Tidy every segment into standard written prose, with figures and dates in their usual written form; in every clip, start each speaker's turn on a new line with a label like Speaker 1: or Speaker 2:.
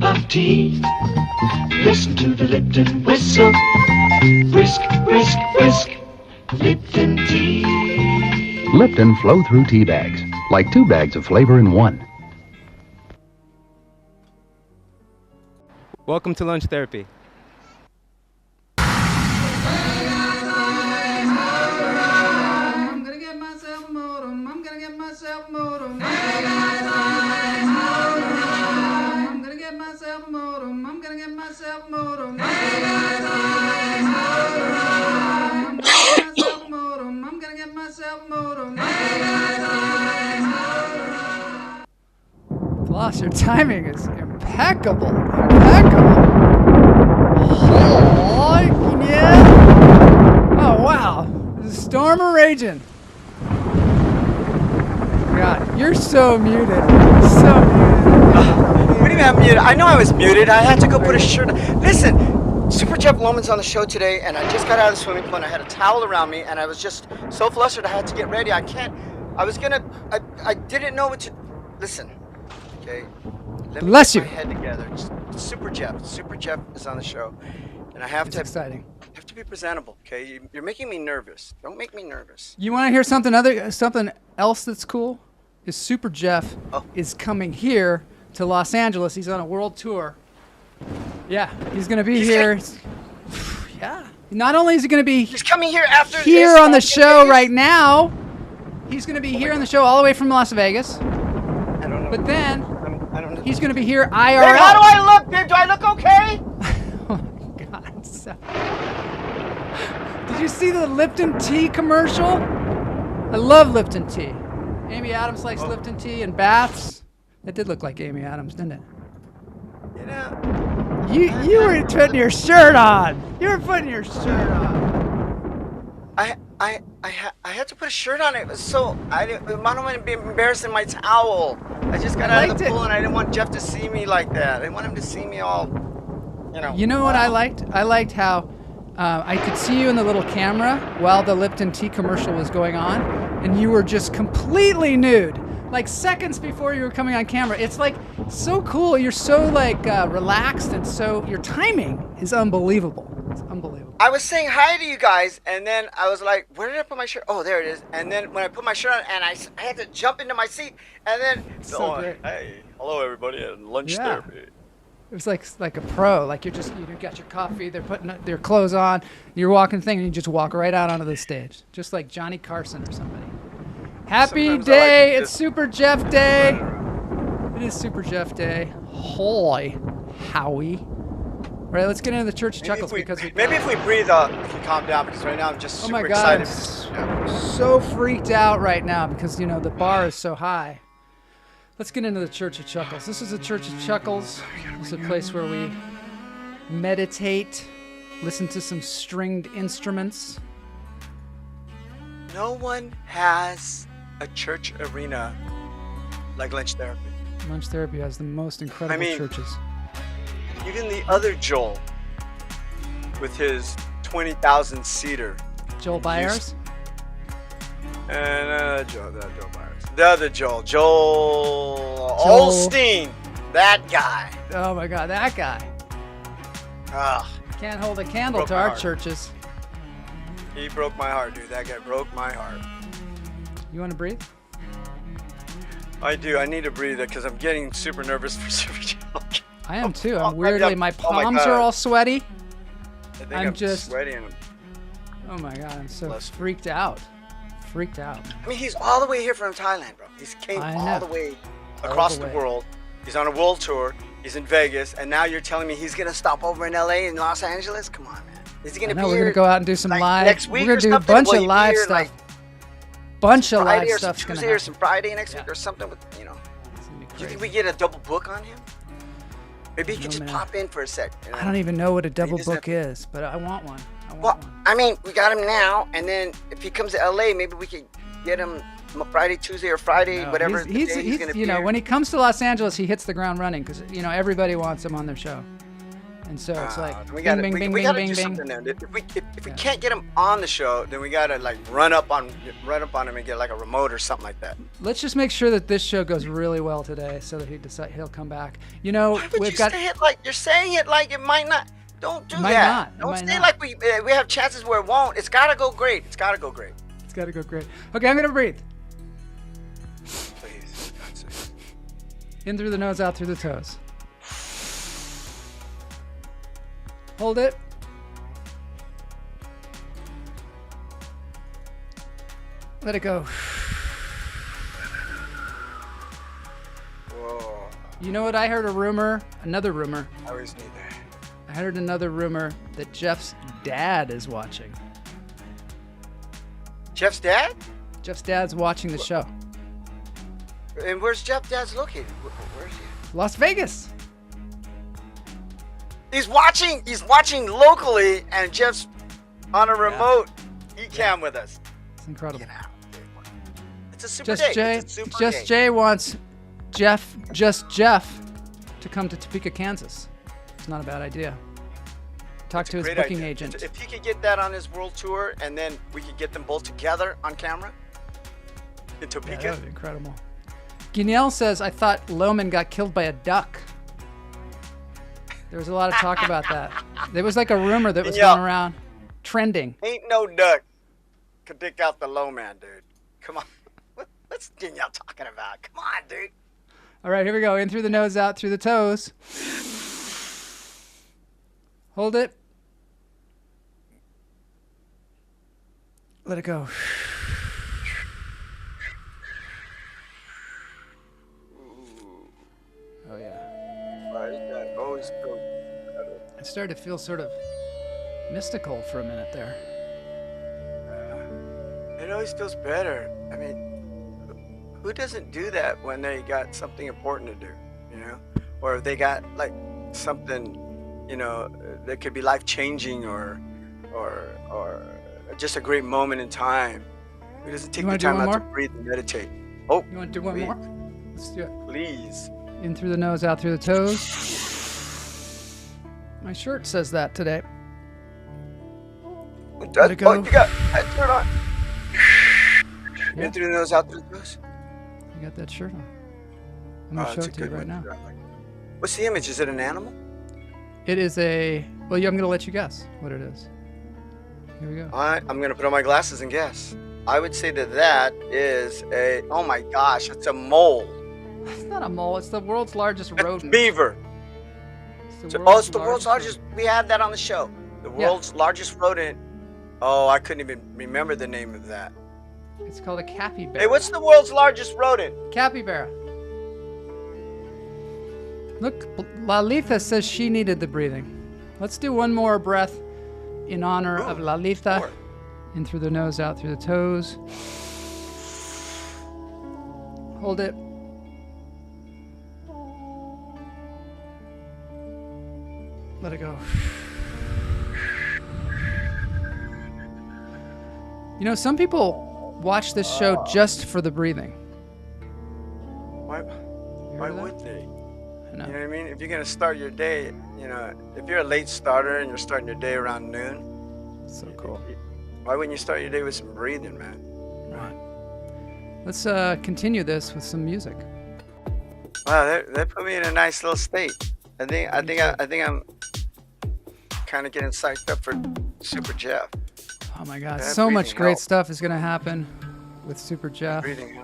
Speaker 1: of teeth. Listen to the Lipton whistle. Whisk, whisk, whisk. Lipton tea.
Speaker 2: Lipton flow-through tea bags, like 2 bags of flavor in one.
Speaker 3: Welcome to Lunch Therapy.
Speaker 4: I'm gonna get myself a modem. I'm gonna get myself a modem. I'm gonna get myself a modem. I'm gonna get myself a modem. I'm gonna get myself a modem. Floss, your timing is impeccable. Oh, yeah. Oh, wow. The storm a raging. God, you're so muted. So muted.
Speaker 5: What do you mean I'm muted? I know I was muted. I had to go put a shirt on. Listen, Super Jeff Lowman's on the show today, and I just got out of the swimming pool, and I had a towel around me, and I was just so flustered I had to get ready. I didn't know what to... Listen, okay? Let me
Speaker 4: Bless
Speaker 5: get
Speaker 4: you.
Speaker 5: my head together. Super Jeff is on the show, and I have
Speaker 4: It's
Speaker 5: to...
Speaker 4: exciting.
Speaker 5: I have to be presentable, okay? You're making me nervous. Don't make me nervous.
Speaker 4: You want to hear something else that's cool? Is Super Jeff is coming here to Los Angeles. He's on a world tour. Yeah, he's gonna be here. Yeah. Not only is he gonna be
Speaker 5: He's coming here after
Speaker 4: here
Speaker 5: this
Speaker 4: on the show
Speaker 5: Vegas.
Speaker 4: right now, he's gonna be here on the show all the way from Las Vegas.
Speaker 5: I don't know.
Speaker 4: But then
Speaker 5: I don't know.
Speaker 4: he's gonna be here IRL.
Speaker 5: Babe, how do I look, babe? Do I look okay?
Speaker 4: Oh my God. Did you see the Lipton tea commercial? I love Lipton tea. Amy Adams likes Lipton tea and baths. That did look like Amy Adams, didn't it?
Speaker 5: You know.
Speaker 4: You were putting your shirt on. You were putting your shirt on.
Speaker 5: I had to put a shirt on. It was so I don't want to be embarrassed in my towel. I just got out of the pool and I didn't want Jeff to see me like that. I didn't want him to see me all, you know.
Speaker 4: You know what I liked? I liked how I could see you in the little camera while the Lipton tea commercial was going on, and you were just completely nude. Like seconds before you were coming on camera. It's like so cool. You're so like relaxed, and so your timing is unbelievable. It's unbelievable.
Speaker 5: I was saying hi to you guys, and then I was like, where did I put my shirt? Oh, there it is. And then when I put my shirt on, and I had to jump into my seat, and then
Speaker 4: Great.
Speaker 5: Hey, hello everybody at Lunch Therapy.
Speaker 4: It was like a pro. Like you got your coffee. They're putting their clothes on. You're walking the thing, and you just walk right out onto the stage, just like Johnny Carson or somebody. Happy
Speaker 5: Sometimes
Speaker 4: day!
Speaker 5: like
Speaker 4: It's Super Jeff Day. It is Super Jeff Day. Holy Howie! All right, let's get into the Church of Chuckles
Speaker 5: Maybe
Speaker 4: because
Speaker 5: if we breathe, we can calm down because right now I'm just
Speaker 4: oh
Speaker 5: super
Speaker 4: my God,
Speaker 5: excited.
Speaker 4: I'm so freaked out right now because you know the bar is so high. Let's get into the Church of Chuckles. This is the Church of Chuckles. It's a place where we meditate, listen to some stringed instruments.
Speaker 5: No one has a church arena like Lunch Therapy.
Speaker 4: Lunch Therapy has the most incredible churches.
Speaker 5: Even the other Joel, with his 20,000 seater.
Speaker 4: Joel Byers?
Speaker 5: And Joel Byers. The other Joel Olstein. That guy.
Speaker 4: Oh my God, that guy.
Speaker 5: Ugh.
Speaker 4: Can't hold a candle
Speaker 5: Broke
Speaker 4: to
Speaker 5: my
Speaker 4: our
Speaker 5: heart.
Speaker 4: churches.
Speaker 5: He broke my heart, dude. That guy broke my heart.
Speaker 4: You want to breathe?
Speaker 5: I do. I need to breathe it because I'm getting super nervous for Super Joel.
Speaker 4: I am too.
Speaker 5: Oh,
Speaker 4: I'm weirdly, my palms are all sweaty.
Speaker 5: I think
Speaker 4: I'm
Speaker 5: I'm
Speaker 4: just
Speaker 5: sweaty and
Speaker 4: oh my God, I'm so
Speaker 5: Bless you.
Speaker 4: freaked out. Freaked out.
Speaker 5: I mean, he's all the way here from Thailand, bro. He's came
Speaker 4: I
Speaker 5: all
Speaker 4: know.
Speaker 5: the way across
Speaker 4: the
Speaker 5: the
Speaker 4: way.
Speaker 5: world. He's on a world tour. He's in Vegas, and now you're telling me he's gonna stop over in LA and Los Angeles? Come on, man. Is he gonna be
Speaker 4: No, we're
Speaker 5: here
Speaker 4: gonna go out and do some
Speaker 5: like,
Speaker 4: live.
Speaker 5: next week
Speaker 4: We're gonna
Speaker 5: or
Speaker 4: do a
Speaker 5: something?
Speaker 4: bunch
Speaker 5: Will
Speaker 4: of
Speaker 5: he be
Speaker 4: live
Speaker 5: here,
Speaker 4: stuff.
Speaker 5: like,
Speaker 4: Bunch of
Speaker 5: Friday
Speaker 4: live
Speaker 5: or some
Speaker 4: stuff's gonna
Speaker 5: Tuesday or
Speaker 4: happen.
Speaker 5: some Friday next week
Speaker 4: Yeah.
Speaker 5: or something with, you know.
Speaker 4: It's gonna be
Speaker 5: Do you
Speaker 4: crazy.
Speaker 5: think we get a double book on him? Maybe he could just
Speaker 4: man.
Speaker 5: pop in for a sec. You know?
Speaker 4: I don't even know what a double
Speaker 5: doesn't
Speaker 4: book is, but I want one.
Speaker 5: Well, I mean, we got him now, and then if he comes to LA, maybe we could get him Friday, Tuesday, or Friday,
Speaker 4: No,
Speaker 5: whatever the day he's gonna be
Speaker 4: you know,
Speaker 5: here.
Speaker 4: when he comes to Los Angeles, he hits the ground running because you know everybody wants him on their show. And so it's like
Speaker 5: we
Speaker 4: bing,
Speaker 5: gotta,
Speaker 4: bing,
Speaker 5: we,
Speaker 4: bing,
Speaker 5: we
Speaker 4: bing,
Speaker 5: gotta
Speaker 4: bing,
Speaker 5: do
Speaker 4: bing.
Speaker 5: something then. If we can't get him on the show, then we gotta like run up on him and get like a remote or something like that.
Speaker 4: Let's just make sure that this show goes really well today, so that he'll come back. You know,
Speaker 5: Why would
Speaker 4: we've
Speaker 5: you
Speaker 4: got.
Speaker 5: say it like you're saying it like it might not? Don't do
Speaker 4: Might
Speaker 5: that.
Speaker 4: not. It
Speaker 5: Don't
Speaker 4: might
Speaker 5: say
Speaker 4: not.
Speaker 5: like we have chances where it won't. It's gotta go great. It's gotta go great.
Speaker 4: It's got to go great. Okay, I'm gonna breathe.
Speaker 5: Please. God's sake.
Speaker 4: In through the nose, out through the toes. Hold it. Let it go.
Speaker 5: Whoa.
Speaker 4: You know what? I heard another rumor.
Speaker 5: I always need that.
Speaker 4: I heard another rumor that Jeff's dad is watching.
Speaker 5: Jeff's dad?
Speaker 4: Jeff's dad's watching the show.
Speaker 5: And where's Jeff's dad's located? Where's he?
Speaker 4: Las Vegas.
Speaker 5: He's watching locally, and Jeff's on a remote e-cam with us.
Speaker 4: It's incredible.
Speaker 5: Get out. It's a super
Speaker 4: Just
Speaker 5: day.
Speaker 4: Jay,
Speaker 5: It's a super
Speaker 4: Just
Speaker 5: day.
Speaker 4: Jay wants Jeff to come to Topeka, Kansas. It's not a bad idea. Talk
Speaker 5: It's
Speaker 4: to
Speaker 5: a
Speaker 4: his
Speaker 5: great
Speaker 4: booking
Speaker 5: idea.
Speaker 4: agent.
Speaker 5: If he could get that on his world tour, and then we could get them both together on camera in
Speaker 4: Yeah,
Speaker 5: Topeka.
Speaker 4: that would be incredible. Guignel says, I thought Lowman got killed by a duck. There was a lot of talk about that. There was like a rumor that was
Speaker 5: Yeah.
Speaker 4: going around, trending.
Speaker 5: Ain't no duck could pick out the low man, dude. Come on. What's Danielle talking about? Come on, dude.
Speaker 4: All right, here we go. In through the nose, out through the toes. Hold it. Let it go. Oh, yeah.
Speaker 5: Why is that always so better?
Speaker 4: It started to feel sort of mystical for a minute there.
Speaker 5: It always feels better. I mean, who doesn't do that when they got something important to do, you know? Or if they got like something, you know, that could be life-changing or just a great moment in time. Who doesn't take
Speaker 4: You
Speaker 5: the
Speaker 4: wanna do
Speaker 5: time
Speaker 4: one
Speaker 5: out to
Speaker 4: more?
Speaker 5: breathe and meditate? Oh,
Speaker 4: You want to do one
Speaker 5: please,
Speaker 4: more? Let's do it.
Speaker 5: Please.
Speaker 4: In through the nose, out through the toes. My shirt says that today. Let it go.
Speaker 5: Oh, you got turn on.
Speaker 4: Yeah.
Speaker 5: In through the nose, out through the nose.
Speaker 4: You got that shirt on. I'm going to show
Speaker 5: It's
Speaker 4: it
Speaker 5: a
Speaker 4: to you
Speaker 5: good
Speaker 4: right
Speaker 5: one.
Speaker 4: now.
Speaker 5: What's the image? Is it an animal?
Speaker 4: It is a... Well, I'm going to let you guess what it is. Here we go.
Speaker 5: All right, I'm gonna put on my glasses and guess. I would say that is a. Oh my gosh, it's a mole.
Speaker 4: It's not a mole. It's the world's largest
Speaker 5: It's
Speaker 4: rodent.
Speaker 5: beaver.
Speaker 4: It's the
Speaker 5: Oh, it's the world's largest.
Speaker 4: rodent.
Speaker 5: We had that on the show. The
Speaker 4: Yeah.
Speaker 5: world's largest rodent. Oh, I couldn't even remember the name of that.
Speaker 4: It's called a capybara.
Speaker 5: Hey, what's the world's largest rodent?
Speaker 4: Capybara. Look, Lalitha says she needed the breathing. Let's do one more breath in honor of Lalitha.
Speaker 5: more.
Speaker 4: In through the nose, out through the toes. Hold it. Let it go. You know, some people watch this show just for the breathing.
Speaker 5: Why
Speaker 4: heard of that?
Speaker 5: would they?
Speaker 4: I know.
Speaker 5: You know what I mean? If you're gonna start your day, you know, if you're a late starter and you're starting your day around noon,
Speaker 4: So cool.
Speaker 5: why wouldn't you start your day with some breathing, man?
Speaker 4: Right. Let's continue this with some music.
Speaker 5: Wow, that put me in a nice little state. I think I'm kind of getting psyched up for Super Jeff.
Speaker 4: Oh my God,
Speaker 5: That
Speaker 4: so much
Speaker 5: breathing
Speaker 4: great
Speaker 5: helps.
Speaker 4: stuff is gonna happen with Super Jeff.
Speaker 5: Breathing.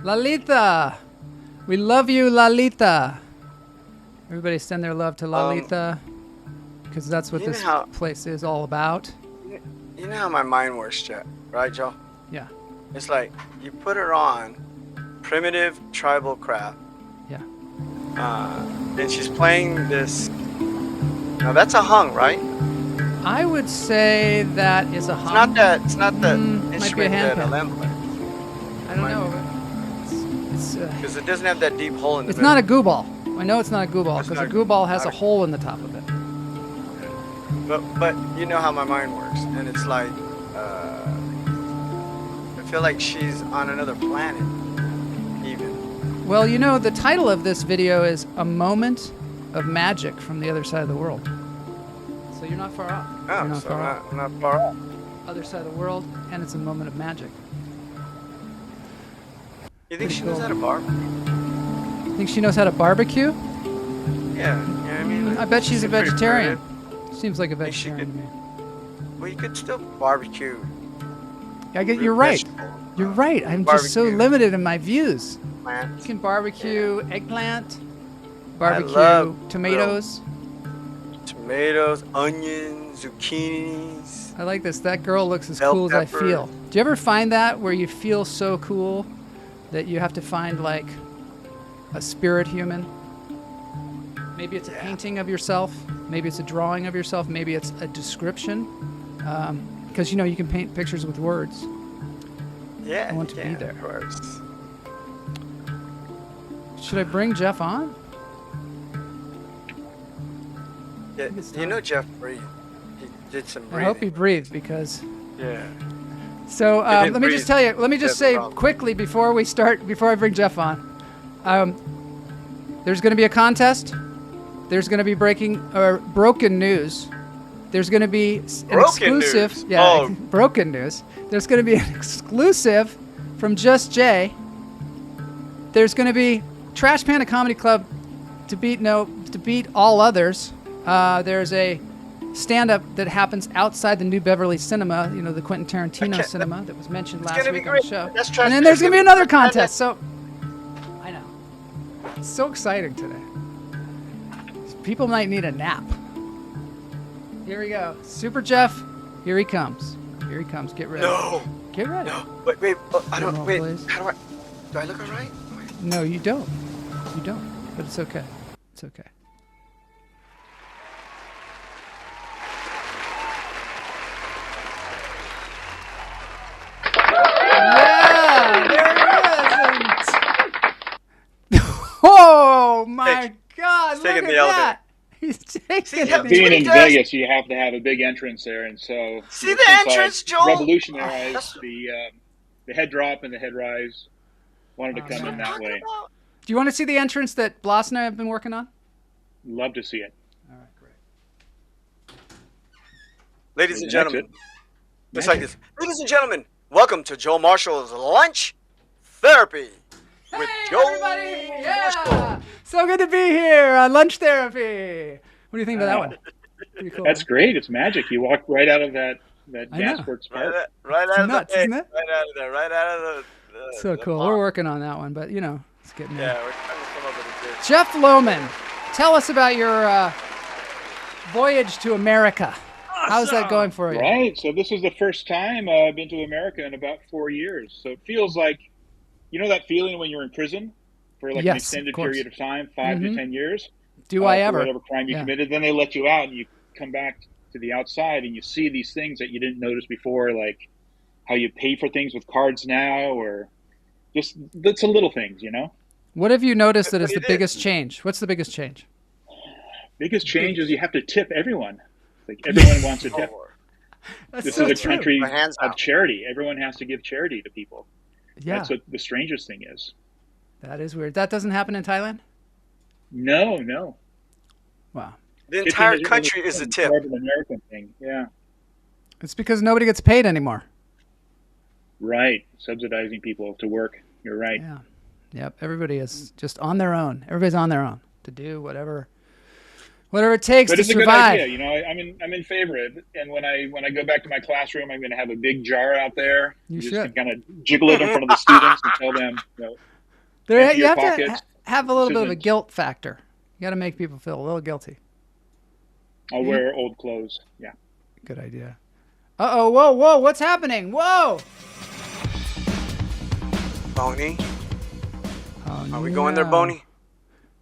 Speaker 4: Lalita, we love you, Lalita. Everybody send their love to Lalita, because that's what
Speaker 5: you know
Speaker 4: this
Speaker 5: how-
Speaker 4: place is all about.
Speaker 5: You know how my mind works, Jeff, right, Joe?
Speaker 4: Yeah,
Speaker 5: It's like you put her on primitive tribal craft,
Speaker 4: yeah.
Speaker 5: and she's playing this. Now that's a hung, right?
Speaker 4: I would say that is a
Speaker 5: It's
Speaker 4: hum.
Speaker 5: not that. It's not the
Speaker 4: might be a
Speaker 5: instrument that
Speaker 4: handpan.
Speaker 5: Alam plays.
Speaker 4: I don't know. It's
Speaker 5: Because it doesn't have that deep hole in the
Speaker 4: it's
Speaker 5: middle.
Speaker 4: not a goo ball. I know it's not a goo ball
Speaker 5: It's
Speaker 4: because a
Speaker 5: not a-
Speaker 4: goo ball has
Speaker 5: not
Speaker 4: a
Speaker 5: a-
Speaker 4: hole in the top of it.
Speaker 5: But you know how my mind works, and it's like I feel like she's on another planet, even.
Speaker 4: Well, you know, the title of this video is A Moment of magic from the other side of the world. So you're not far off.
Speaker 5: Oh,
Speaker 4: You're not
Speaker 5: so
Speaker 4: far off.
Speaker 5: I'm not far off.
Speaker 4: Other side of the world, and it's a moment of magic.
Speaker 5: You think
Speaker 4: Pretty
Speaker 5: she knows
Speaker 4: cool.
Speaker 5: how to barbecue?
Speaker 4: Think she knows how to barbecue?
Speaker 5: Yeah, you know what I mean?
Speaker 4: I bet she's a
Speaker 5: pretty
Speaker 4: vegetarian.
Speaker 5: creative.
Speaker 4: Seems like a
Speaker 5: Think she
Speaker 4: vegetarian to me.
Speaker 5: Well, you could still barbecue.
Speaker 4: You're right.
Speaker 5: vegetables,
Speaker 4: You're right. I'm just so
Speaker 5: barbecue.
Speaker 4: limited in my views. You
Speaker 5: plants.
Speaker 4: can barbecue eggplant, barbecue
Speaker 5: love
Speaker 4: tomatoes.
Speaker 5: Tomatoes, onions, zucchinis.
Speaker 4: I like this. That girl looks as
Speaker 5: Bell
Speaker 4: cool as I
Speaker 5: pepper.
Speaker 4: feel. Do you ever find that where you feel so cool that you have to find like a spirit human? Maybe it's a painting of yourself. Maybe it's a drawing of yourself. Maybe it's a description. Because you know you can paint pictures with words.
Speaker 5: Yeah,
Speaker 4: I want to
Speaker 5: you
Speaker 4: be
Speaker 5: can,
Speaker 4: there.
Speaker 5: Of course.
Speaker 4: Should I bring Jeff on?
Speaker 5: Yeah,
Speaker 4: it's
Speaker 5: you
Speaker 4: time.
Speaker 5: know Jeff breathed. He did some
Speaker 4: I
Speaker 5: breathing.
Speaker 4: hope he breathed because.
Speaker 5: Yeah.
Speaker 4: So
Speaker 5: didn't
Speaker 4: let me just
Speaker 5: breathe.
Speaker 4: tell you. Let me just
Speaker 5: That's
Speaker 4: say
Speaker 5: the problem.
Speaker 4: quickly before we start. Before I bring Jeff on, there's going to be a contest. There's going to be broken news. There's going to be an
Speaker 5: Broken
Speaker 4: exclusive.
Speaker 5: news?
Speaker 4: Yeah,
Speaker 5: Oh.
Speaker 4: broken news. There's going to be an exclusive from Just Jay. There's going to be Trash Panda Comedy Club to beat all others. There's a stand-up that happens outside the new Beverly Cinema, you know, the Quentin Tarantino cinema that was mentioned last
Speaker 5: gonna be
Speaker 4: week on the
Speaker 5: great.
Speaker 4: show.
Speaker 5: That's Trash
Speaker 4: And then there's
Speaker 5: Panda.
Speaker 4: going to be another
Speaker 5: Trash Panda.
Speaker 4: contest. So I know. It's so exciting today. People might need a nap. Here we go. Super Jeff, here he comes. Here he comes. Get ready.
Speaker 5: No.
Speaker 4: Get ready.
Speaker 5: No. Wait. Oh, I
Speaker 4: Drum
Speaker 5: don't.
Speaker 4: roll,
Speaker 5: Wait.
Speaker 4: please.
Speaker 5: How do I look all right?
Speaker 4: No, you don't. You don't. But it's okay. It's okay. Yeah, there he is. Oh my God!
Speaker 5: He's
Speaker 4: Look
Speaker 5: taking
Speaker 4: at
Speaker 5: the elevator.
Speaker 4: that. He's taking
Speaker 5: yeah,
Speaker 4: it.
Speaker 3: Being
Speaker 5: what he
Speaker 3: in
Speaker 5: does.
Speaker 3: Vegas, you have to have a big entrance there, and so
Speaker 5: See the
Speaker 3: since I
Speaker 5: entrance, Joel?
Speaker 3: Revolutionized
Speaker 5: That's-
Speaker 3: the head drop and the head rise. Wanted to come in that way.
Speaker 4: Do you want to see the entrance that Bloss and I have been working on?
Speaker 3: Love to see it.
Speaker 4: All right, great.
Speaker 5: Ladies and
Speaker 3: That's
Speaker 5: gentlemen,
Speaker 3: it.
Speaker 5: just like this. Ladies and gentlemen, welcome to Joe Marshall's Lunch Therapy with
Speaker 4: Hey,
Speaker 5: Joe
Speaker 4: everybody!
Speaker 5: Marshall.
Speaker 4: Yeah! So good to be here on Lunch Therapy. What do you think about that one? Pretty cool.
Speaker 3: That's great. It's magic. You walk right out of that
Speaker 4: I know.
Speaker 3: Jasper
Speaker 5: Right,
Speaker 3: Park.
Speaker 5: right out of
Speaker 4: nuts,
Speaker 5: the
Speaker 4: isn't it?
Speaker 5: Right out of there. Right out of the.
Speaker 4: So
Speaker 5: the
Speaker 4: cool.
Speaker 5: pond.
Speaker 4: We're working on that one, but you know, it's getting there.
Speaker 5: Yeah, we're trying to come up with a good.
Speaker 4: Jeff Lowman, tell us about your voyage to America. How's that going for you?
Speaker 3: Right. So this is the first time I've been to America in about 4 years. So it feels like, you know, that feeling when you're in prison for like an
Speaker 4: Yes,
Speaker 3: extended
Speaker 4: of course.
Speaker 3: period of time, 5 to 10 years.
Speaker 4: Do I
Speaker 3: for
Speaker 4: ever?
Speaker 3: whatever crime you
Speaker 4: Yeah.
Speaker 3: committed. Then they let you out and you come back to the outside and you see these things that you didn't notice before, like how you pay for things with cards now, or just that's the little things, you know.
Speaker 4: What have you noticed that
Speaker 5: What
Speaker 4: is
Speaker 5: do
Speaker 4: the
Speaker 5: you do?
Speaker 4: biggest change? What's the biggest change?
Speaker 3: Biggest change is you have to tip everyone. Like everyone wants a tip.
Speaker 5: Oh,
Speaker 4: That's
Speaker 3: This
Speaker 4: so
Speaker 3: is a
Speaker 4: true.
Speaker 3: country
Speaker 5: My hands
Speaker 3: of
Speaker 5: out.
Speaker 3: charity. Everyone has to give charity to people.
Speaker 4: Yeah,
Speaker 3: That's what the strangest thing is.
Speaker 4: that is weird. That doesn't happen in Thailand?
Speaker 3: No.
Speaker 4: Wow.
Speaker 5: the
Speaker 3: Tipping
Speaker 5: entire
Speaker 3: isn't
Speaker 5: country
Speaker 3: really
Speaker 5: is a
Speaker 3: an
Speaker 5: tip.
Speaker 3: American thing. Yeah.
Speaker 4: It's because nobody gets paid anymore.
Speaker 3: Right. Subsidizing people to work. You're right.
Speaker 4: Yeah. Yep. Everybody is just on their own. Everybody's on their own to do whatever it takes
Speaker 3: But
Speaker 4: to
Speaker 3: it's a good
Speaker 4: survive.
Speaker 3: idea, you know. I'm in favor of it. And when I go back to my classroom, I'm going to have a big jar out there.
Speaker 4: You
Speaker 3: just
Speaker 4: should.
Speaker 3: kind of jiggle it in front of the students and tell them, you know,
Speaker 4: There,
Speaker 3: empty
Speaker 4: you
Speaker 3: your
Speaker 4: have to
Speaker 3: pockets.
Speaker 4: have a little
Speaker 3: This
Speaker 4: bit of a
Speaker 3: isn't-
Speaker 4: guilt factor. You got to make people feel a little guilty.
Speaker 3: I'll wear old clothes. Yeah.
Speaker 4: Good idea. Uh-oh, whoa, what's happening? Whoa!
Speaker 5: Boney,
Speaker 4: Oh,
Speaker 5: are we going there,
Speaker 4: no.
Speaker 5: Boney?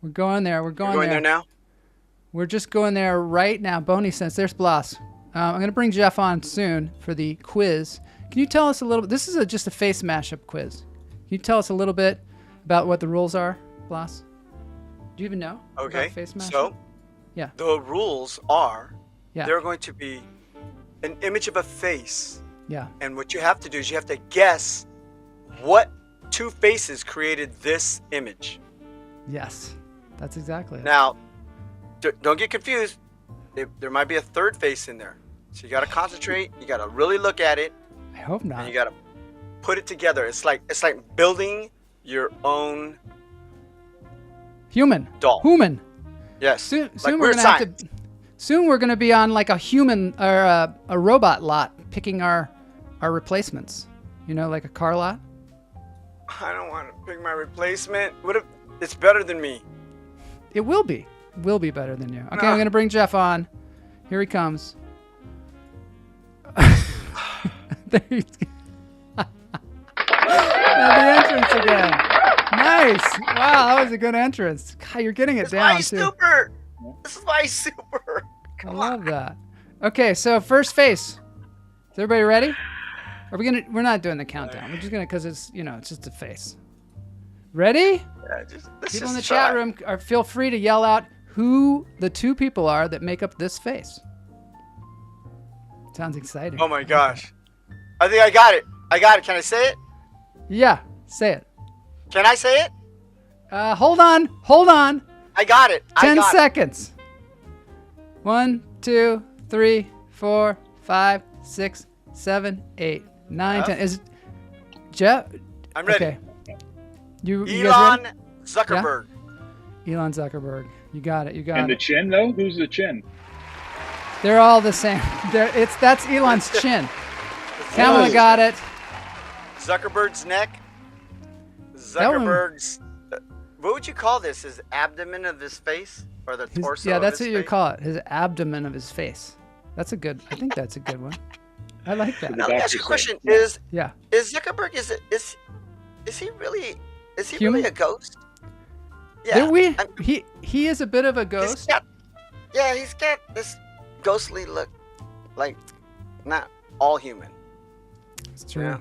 Speaker 4: We're going there. We're
Speaker 5: We're
Speaker 4: going,
Speaker 5: going there now.
Speaker 4: We're just going there right now. Boney says, there's Blas. I'm going to bring Jeff on soon for the quiz. Can you tell us a little bit? This is just a face mashup quiz. Can you tell us a little bit about what the rules are, Blas? Do you even know
Speaker 5: Okay.
Speaker 4: about face mashup?
Speaker 5: So,
Speaker 4: Yeah.
Speaker 5: the rules are
Speaker 4: Yeah.
Speaker 5: there are going to be an image of a face,
Speaker 4: Yeah.
Speaker 5: and what you have to do is you have to guess what two faces created this image.
Speaker 4: Yes. That's exactly it.
Speaker 5: Now, don't get confused. There might be a third face in there. So you got to concentrate. You got to really look at it.
Speaker 4: I hope not.
Speaker 5: And you got to put it together. It's like building your own
Speaker 4: human
Speaker 5: doll.
Speaker 4: Human.
Speaker 5: Yes.
Speaker 4: Soon
Speaker 5: like
Speaker 4: we're gonna have to. Soon we're gonna be on like a human or a robot lot picking our replacements. You know, like a car lot.
Speaker 5: I don't want to pick my replacement. What if it's better than me?
Speaker 4: It will be. Will be better than you. Okay, I'm gonna bring Jeff on. Here he comes. There he's the entrance again. Nice. Wow, that was a good entrance. God, you're getting it down too.
Speaker 5: Super. This is my super.
Speaker 4: I love that. Okay, so first face. Is everybody ready? Are we gonna? We're not doing the countdown. We're just gonna, cause it's it's just a face. Ready?
Speaker 5: Yeah,
Speaker 4: people in the chat room feel free to yell out who the two people are that make up this face. Sounds exciting.
Speaker 5: Oh my gosh. I think I got it. Can I say it?
Speaker 4: Yeah, say it.
Speaker 5: Can I say it?
Speaker 4: Hold on.
Speaker 5: I got it.
Speaker 4: 10 seconds. 1, 2, 3, 4, 5, 6, 7, 8, 9, 10. Is Jeff?
Speaker 5: I'm ready.
Speaker 4: Okay. You
Speaker 5: Elon
Speaker 4: guys ready?
Speaker 5: Zuckerberg.
Speaker 4: Yeah? Elon Zuckerberg. You got it.
Speaker 3: And the chin though? Who's the chin?
Speaker 4: They're all the same. That's Elon's chin. Kamala got it.
Speaker 5: Zuckerberg's neck. Zuckerberg's. What would you call this? His abdomen of his face, or the torso?
Speaker 4: Yeah, that's
Speaker 5: of his
Speaker 4: what you
Speaker 5: face?
Speaker 4: call it. His abdomen of his face. I think that's a good one. I like that.
Speaker 5: Now let me ask you a question: Is
Speaker 4: Yeah.
Speaker 5: Zuckerberg is he really really a ghost?
Speaker 4: Yeah. He is a bit of a ghost.
Speaker 5: He's got this ghostly look, like not all human.
Speaker 4: It's true.
Speaker 5: Yeah.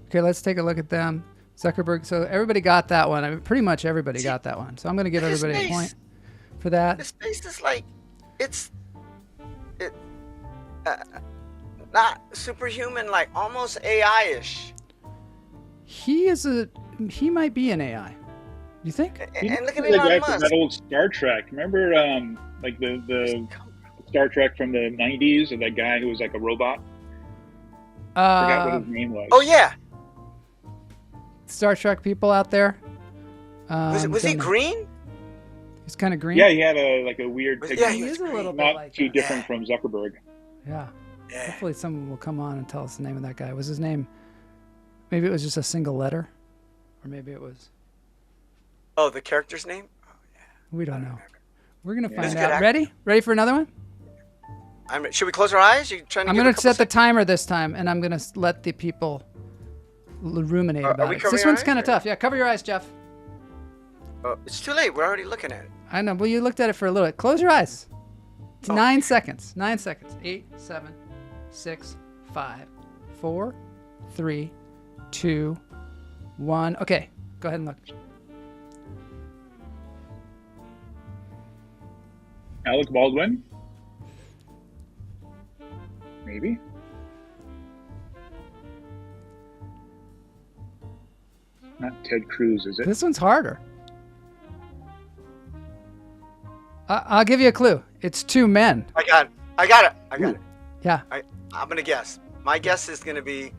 Speaker 4: Okay, let's take a look at them. Zuckerberg. So everybody got that one. I mean, pretty much everybody got that one. So I'm going to give everybody a point for that.
Speaker 5: His face is like, not superhuman, like almost AI-ish.
Speaker 4: He might be an AI. You think?
Speaker 5: And look at
Speaker 3: the guy
Speaker 5: Elon
Speaker 3: from
Speaker 5: Musk.
Speaker 3: that old Star Trek. Remember, like the Star Trek from the '90s, or that guy who was like a robot? I forgot what his name was.
Speaker 5: Oh yeah.
Speaker 4: Star Trek people out there.
Speaker 5: Was he green?
Speaker 4: He's kind of green.
Speaker 3: Yeah, he had a weird picture.
Speaker 5: Yeah,
Speaker 4: he is a little bit
Speaker 3: not
Speaker 4: like
Speaker 3: too
Speaker 4: that.
Speaker 3: different from Zuckerberg.
Speaker 4: Yeah.
Speaker 5: Yeah.
Speaker 4: Hopefully someone will come on and tell us the name of that guy. Was his name? Maybe it was just a single letter, or maybe it was.
Speaker 5: Oh, the character's name? Oh yeah.
Speaker 4: We don't know. We're gonna
Speaker 5: He's
Speaker 4: find
Speaker 5: a good
Speaker 4: out.
Speaker 5: actor.
Speaker 4: Ready? Ready for another one?
Speaker 5: Should we close our eyes? You trying to?
Speaker 4: I'm
Speaker 5: give
Speaker 4: gonna
Speaker 5: a couple
Speaker 4: set the
Speaker 5: seconds?
Speaker 4: timer this time, and I'm gonna let the people ruminate
Speaker 5: Are
Speaker 4: about
Speaker 5: we
Speaker 4: it.
Speaker 5: covering
Speaker 4: This
Speaker 5: our
Speaker 4: one's
Speaker 5: eyes,
Speaker 4: kind of
Speaker 5: or-
Speaker 4: tough. Yeah, cover your eyes, Jeff.
Speaker 5: Oh, it's too late. We're already looking at it.
Speaker 4: I know. Well, you looked at it for a little bit. Close your eyes. It's
Speaker 5: Oh.
Speaker 4: 9 seconds. 9 seconds. 8, 7, 6, 5, 4, 3, 2, 1. Okay, go ahead and look.
Speaker 3: Alec Baldwin? Maybe. Not Ted Cruz, is it?
Speaker 4: This one's harder. I'll give you a clue. It's two men.
Speaker 5: I got it.
Speaker 4: Yeah.
Speaker 5: I'm gonna guess. My guess is gonna be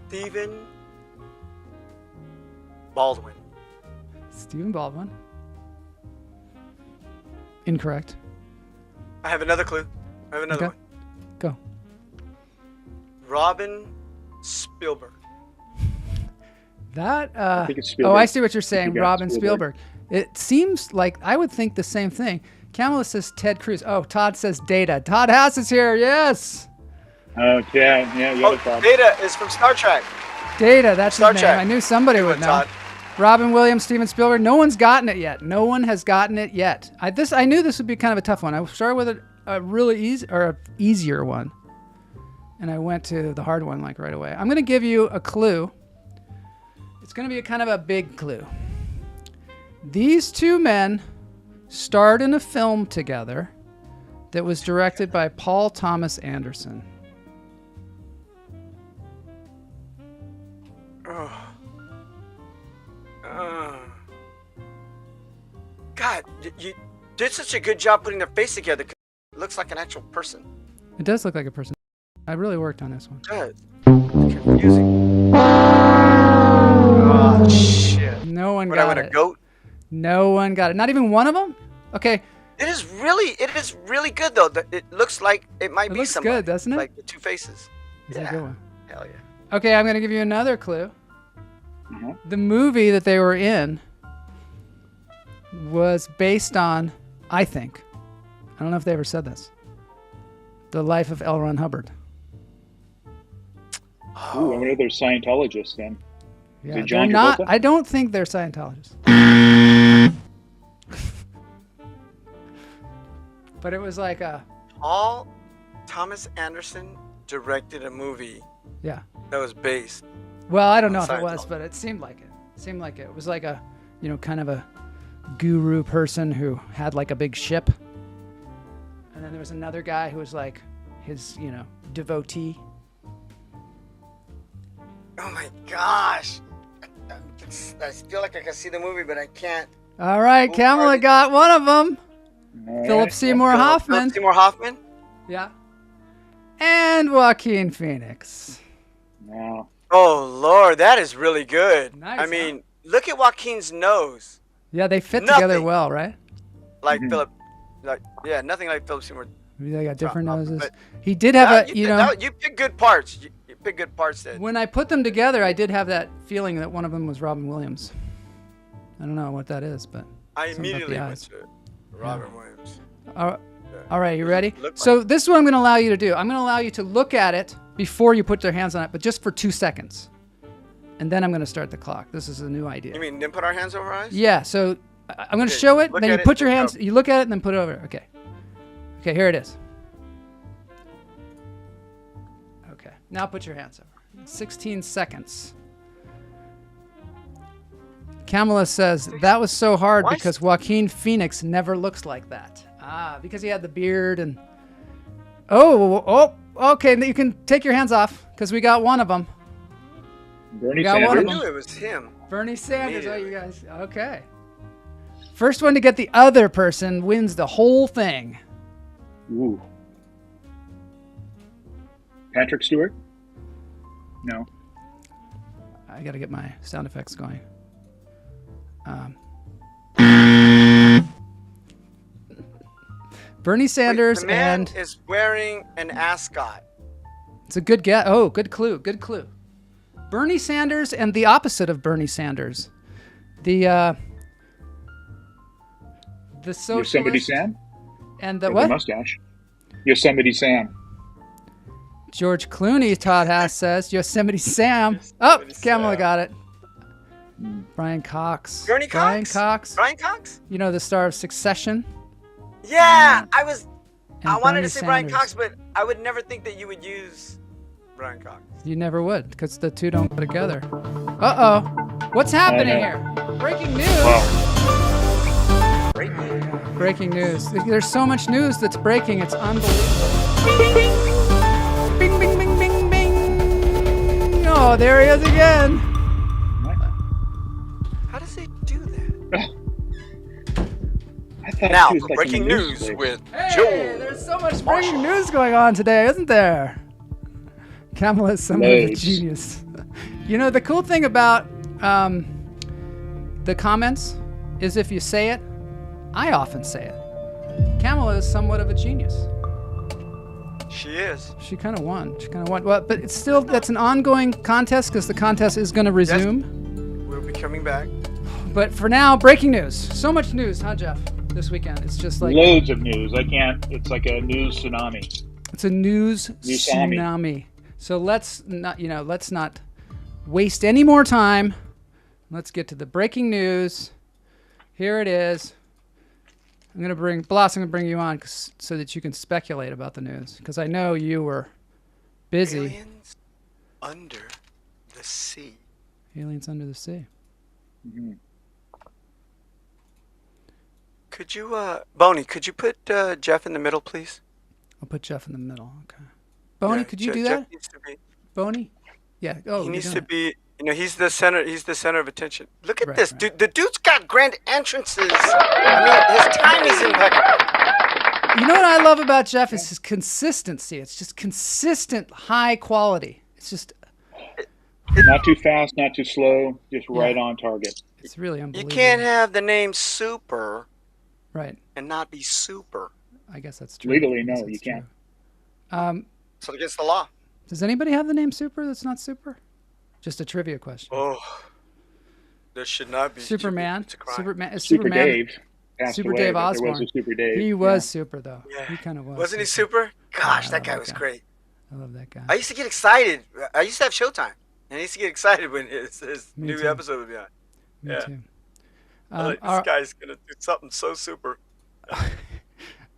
Speaker 5: Stephen Baldwin.
Speaker 4: Stephen Baldwin. Incorrect.
Speaker 5: I have another clue. I have another
Speaker 4: Okay.
Speaker 5: one.
Speaker 4: Go.
Speaker 5: Robin Spielberg.
Speaker 4: That.
Speaker 3: I think it's
Speaker 4: Oh,
Speaker 3: Spielberg.
Speaker 4: I see what you're saying.
Speaker 3: got
Speaker 4: Robin
Speaker 3: Spielberg.
Speaker 4: Spielberg. It seems like I would think the same thing. Kamala says Ted Cruz. Oh, Todd says Data. Todd House is here. Yes.
Speaker 3: Oh, yeah, you
Speaker 5: Oh,
Speaker 3: other problem.
Speaker 5: Data is from Star Trek.
Speaker 4: Data. That's
Speaker 5: Star
Speaker 4: his name.
Speaker 5: Trek.
Speaker 4: I knew somebody
Speaker 5: Good
Speaker 4: would
Speaker 5: one,
Speaker 4: know.
Speaker 5: Todd.
Speaker 4: Robin Williams, Steven Spielberg. No one's gotten it yet. No one has gotten it yet. I knew this would be kind of a tough one. I started with a really easy or a easier one, and I went to the hard one like right away. I'm going to give you a clue. It's going to be a kind of a big clue. These two men starred in a film together that was directed by Paul Thomas Anderson.
Speaker 5: God, you did such a good job putting their face together. It looks like an actual person.
Speaker 4: It does look like a person. I really worked on this one.
Speaker 5: It does. It's confusing. Oh, shit.
Speaker 4: No one
Speaker 5: What,
Speaker 4: got
Speaker 5: I want
Speaker 4: it.
Speaker 5: a goat?
Speaker 4: No one got it. Not even one of them? Okay.
Speaker 5: It is really good, though. It looks like it might
Speaker 4: It
Speaker 5: be
Speaker 4: looks
Speaker 5: somebody.
Speaker 4: good, doesn't it?
Speaker 5: Like the two faces.
Speaker 4: It's a good one.
Speaker 5: Hell yeah.
Speaker 4: Okay, I'm going to give you another clue.
Speaker 3: Mm-hmm.
Speaker 4: The movie that they were in was based on, I think, I don't know if they ever said this, the life of L. Ron Hubbard.
Speaker 3: Ooh, I wonder if they're Scientologists then.
Speaker 4: Yeah,
Speaker 3: it
Speaker 4: they're
Speaker 3: John
Speaker 4: not.
Speaker 3: Travolta?
Speaker 4: I don't think they're Scientologists. But it was like a,
Speaker 5: Paul Thomas Anderson directed a movie
Speaker 4: yeah.
Speaker 5: that was based.
Speaker 4: Well, I don't know if it
Speaker 5: Scientology.
Speaker 4: was, but it seemed like it. It seemed like it. It was like a, kind of a guru person who had like a big ship. And then there was another guy who was like his, devotee.
Speaker 5: Oh my gosh. I feel like I can see the movie, but I can't.
Speaker 4: All right,
Speaker 5: Ooh,
Speaker 4: Kamala
Speaker 5: Harvey.
Speaker 4: got one of them.
Speaker 3: All
Speaker 4: Philip
Speaker 3: right.
Speaker 4: Seymour Hoffman.
Speaker 5: Philip Seymour Hoffman?
Speaker 4: Yeah. And Joaquin Phoenix.
Speaker 3: No.
Speaker 5: Oh, Lord, that is really good.
Speaker 4: Nice,
Speaker 5: I mean, look at Joaquin's nose.
Speaker 4: Yeah, they fit together
Speaker 5: Nothing.
Speaker 4: well, right?
Speaker 5: Like
Speaker 3: Mhm.
Speaker 5: Philip, nothing like Philip Seymour.
Speaker 4: Maybe they got different
Speaker 5: Hoffman,
Speaker 4: noses.
Speaker 5: but
Speaker 4: He did have
Speaker 5: you pick good parts. You pick good parts there.
Speaker 4: when I put them together, I did have that feeling that one of them was Robin Williams. I don't know what that is, but
Speaker 5: I
Speaker 4: something about the
Speaker 5: immediately went
Speaker 4: eyes.
Speaker 5: to Robin Williams.
Speaker 4: All right, you ready?
Speaker 5: Look
Speaker 4: So this is what I'm going to allow you to do. I'm going to allow you to look at it before you put your hands on it, but just for 2 seconds. And then I'm going to start the clock. This is a new idea.
Speaker 5: You mean then put our hands over our eyes?
Speaker 4: Yeah, so I'm going to
Speaker 5: Okay,
Speaker 4: show it,
Speaker 5: look
Speaker 4: then you
Speaker 5: at it,
Speaker 4: put your
Speaker 5: then
Speaker 4: hands,
Speaker 5: go.
Speaker 4: you look at it, and then put it over. Okay. Okay, here it is. Okay, now put your hands over. 16 seconds. Kamala says, that was so hard
Speaker 5: Why-
Speaker 4: because Joaquin Phoenix never looks like that. Ah, because he had the beard and... Oh, okay, you can take your hands off because we got one of them.
Speaker 3: Bernie
Speaker 4: got one
Speaker 5: I
Speaker 4: of
Speaker 3: Sanders.
Speaker 4: them.
Speaker 5: knew it was him.
Speaker 4: Bernie Sanders, oh, you
Speaker 5: Immediately.
Speaker 4: guys, okay. First one to get the other person wins the whole thing.
Speaker 3: Ooh. Patrick Stewart? No.
Speaker 4: I got to get my sound effects going. Bernie Sanders
Speaker 5: Wait, the man
Speaker 4: and
Speaker 5: is wearing an ascot.
Speaker 4: it's a good guess. Oh, good clue. Good clue. Bernie Sanders and the opposite of Bernie Sanders. The socialist
Speaker 3: Yosemite Sam?
Speaker 4: and the
Speaker 3: With
Speaker 4: what?
Speaker 3: The mustache. Yosemite Sam.
Speaker 4: George Clooney, Todd Haas says. Yosemite Sam. Oh,
Speaker 5: Yosemite
Speaker 4: Kamala
Speaker 5: Sam.
Speaker 4: got it. Brian Cox.
Speaker 5: Bernie Cox?
Speaker 4: Brian Cox.
Speaker 5: Brian Cox?
Speaker 4: You know, the star of Succession.
Speaker 5: Yeah,
Speaker 4: and
Speaker 5: I wanted
Speaker 4: Bernie
Speaker 5: to say Brian
Speaker 4: Sanders.
Speaker 5: Cox, but I would never think that you would use Brian Cox.
Speaker 4: You never would, because the two don't go together. Uh-oh. What's happening
Speaker 3: know.
Speaker 4: here? Breaking news.
Speaker 3: Wow.
Speaker 4: Breaking news. There's so much news that's breaking. It's unbelievable. Bing, bing, bing, bing, bing. Oh, there he is again.
Speaker 5: How does he do that?
Speaker 3: I thought
Speaker 5: Now,
Speaker 3: he was
Speaker 5: for
Speaker 3: like
Speaker 5: breaking
Speaker 3: a
Speaker 5: news
Speaker 3: newspaper.
Speaker 5: with
Speaker 4: Hey,
Speaker 5: Joel.
Speaker 4: there's so much breaking news going on today, isn't there? Kamala's somewhat of a
Speaker 3: Loads.
Speaker 4: genius. You know, the cool thing about the comments is if you say it, I often say it. Kamala is somewhat of a genius.
Speaker 5: She is.
Speaker 4: She kind of won. Well, but it's still, that's an ongoing contest because the contest is going to resume.
Speaker 5: We'll be coming back.
Speaker 4: But for now, breaking news. So much news, huh, Jeff? This weekend. It's just like,
Speaker 3: Loads of news. I can't. It's like a news tsunami.
Speaker 4: it's a news
Speaker 3: Newsami.
Speaker 4: tsunami. So let's not waste any more time. Let's get to the breaking news. Here it is. I'm going to bring you on so that you can speculate about the news because I know you were busy.
Speaker 5: Aliens under the sea.
Speaker 4: Aliens under the sea.
Speaker 3: Mm-hmm.
Speaker 5: Could you, Boney, could you put Jeff in the middle, please?
Speaker 4: I'll put Jeff in the middle. Okay. Boney,
Speaker 5: Yeah,
Speaker 4: could you
Speaker 5: Je-
Speaker 4: do
Speaker 5: Jeff
Speaker 4: that?
Speaker 5: needs to be,
Speaker 4: Boney? Yeah. Oh,
Speaker 5: he
Speaker 4: you're
Speaker 5: needs
Speaker 4: doing
Speaker 5: to
Speaker 4: it.
Speaker 5: be You know, he's the center. He's the center of attention. Look at
Speaker 4: Right,
Speaker 5: this
Speaker 4: right.
Speaker 5: dude. The dude's got grand entrances. I mean, his time is impeccable.
Speaker 4: You know what I love about Jeff is his consistency. It's just consistent, high quality. It's just,
Speaker 3: Not too fast, not too slow, just right
Speaker 4: Yeah.
Speaker 3: on target.
Speaker 4: it's really
Speaker 5: You
Speaker 4: unbelievable.
Speaker 5: can't have the name Super
Speaker 4: Right.
Speaker 5: and not be super.
Speaker 4: I guess that's true.
Speaker 3: Legally,
Speaker 4: I guess
Speaker 3: no, you
Speaker 4: that's
Speaker 3: can't.
Speaker 4: true.
Speaker 5: So against the law.
Speaker 4: Does anybody have the name Super that's not Super? Just a trivia question.
Speaker 5: Oh, there should not be.
Speaker 4: Superman.
Speaker 5: It's a crime.
Speaker 4: Superman. Is
Speaker 3: Super
Speaker 4: Superman.
Speaker 3: Dave passed
Speaker 4: Super
Speaker 3: away,
Speaker 4: Dave
Speaker 3: but
Speaker 4: Osborne.
Speaker 3: There was a Super Dave.
Speaker 4: He was super though.
Speaker 5: Yeah.
Speaker 4: He kind of was.
Speaker 5: Wasn't he super? Gosh,
Speaker 4: I
Speaker 5: that
Speaker 4: love
Speaker 5: guy
Speaker 4: that
Speaker 5: was
Speaker 4: guy.
Speaker 5: great.
Speaker 4: I love that guy.
Speaker 5: I used to get excited. I used to have Showtime, and I used to get excited when his
Speaker 4: Me
Speaker 5: new
Speaker 4: too.
Speaker 5: episode would be on.
Speaker 4: Me
Speaker 5: yeah.
Speaker 4: too.
Speaker 5: I'm like, this
Speaker 4: our-
Speaker 5: guy's gonna do something so super.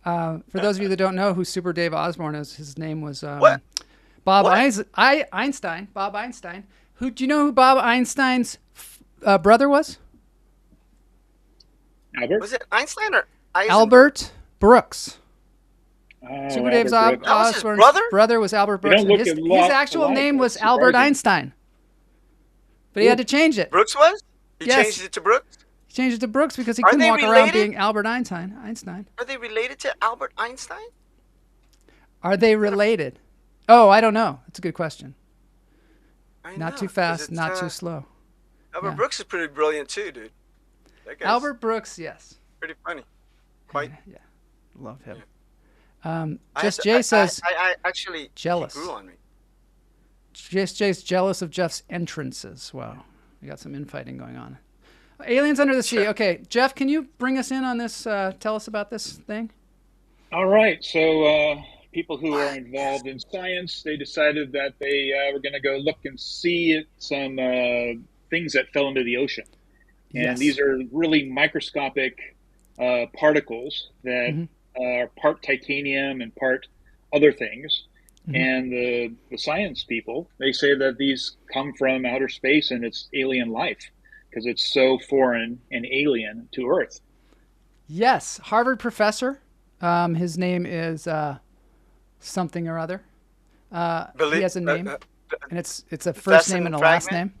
Speaker 4: for those of you that don't know who Super Dave Osborne is, his name was
Speaker 5: What?
Speaker 4: Bob
Speaker 5: What?
Speaker 4: Einstein. Bob Einstein. Who do you know who Bob Einstein's brother was?
Speaker 3: Albert?
Speaker 5: Was it Einstein or Eisenberg?
Speaker 4: Albert Brooks.
Speaker 3: Oh,
Speaker 4: Super Dave's
Speaker 3: Albert Brooks.
Speaker 5: That was his
Speaker 4: Osborne's
Speaker 5: brother?
Speaker 4: was Albert
Speaker 3: They
Speaker 4: Brooks.
Speaker 3: don't
Speaker 4: and
Speaker 3: look
Speaker 4: his,
Speaker 3: a lot
Speaker 4: his actual
Speaker 3: alike.
Speaker 4: name was
Speaker 3: That's
Speaker 4: Albert
Speaker 3: surprising.
Speaker 4: Einstein. But he had to change it.
Speaker 5: Brooks was? He
Speaker 4: Yes.
Speaker 5: changed it to Brooks?
Speaker 4: He changed it to Brooks because he
Speaker 5: Are
Speaker 4: couldn't
Speaker 5: they
Speaker 4: walk around
Speaker 5: related?
Speaker 4: being Albert Einstein.
Speaker 5: Are they related to Albert Einstein?
Speaker 4: Are they related? Oh, I don't know. That's a good question.
Speaker 5: I
Speaker 4: Not
Speaker 5: know,
Speaker 4: too
Speaker 5: 'cause
Speaker 4: fast,
Speaker 5: it's,
Speaker 4: not too slow.
Speaker 5: Albert
Speaker 4: yeah.
Speaker 5: Brooks is pretty brilliant too, dude. That guy's
Speaker 4: Albert Brooks, yes.
Speaker 5: pretty funny. Quite.
Speaker 4: Yeah. Love him.
Speaker 5: I
Speaker 4: Just
Speaker 5: had to-
Speaker 4: Jay says
Speaker 5: I actually
Speaker 4: jealous.
Speaker 5: He grew on me.
Speaker 4: Just Jay's jealous of Jeff's entrances. Wow. We got some infighting going on. Aliens Under the Sea.
Speaker 5: Sure.
Speaker 4: Okay, Jeff, can you bring us in on this? Tell us about this thing.
Speaker 3: All right. So people who are involved in science, they decided that they were going to go look and see some things that fell into the ocean. And
Speaker 4: Yes.
Speaker 3: these are really microscopic particles that are part titanium and part other things. And the science people, they say that these come from outer space and it's alien life because it's so foreign and alien to Earth.
Speaker 4: Yes, Harvard professor. His name is something or other. He has a name, and it's a first name and a last name.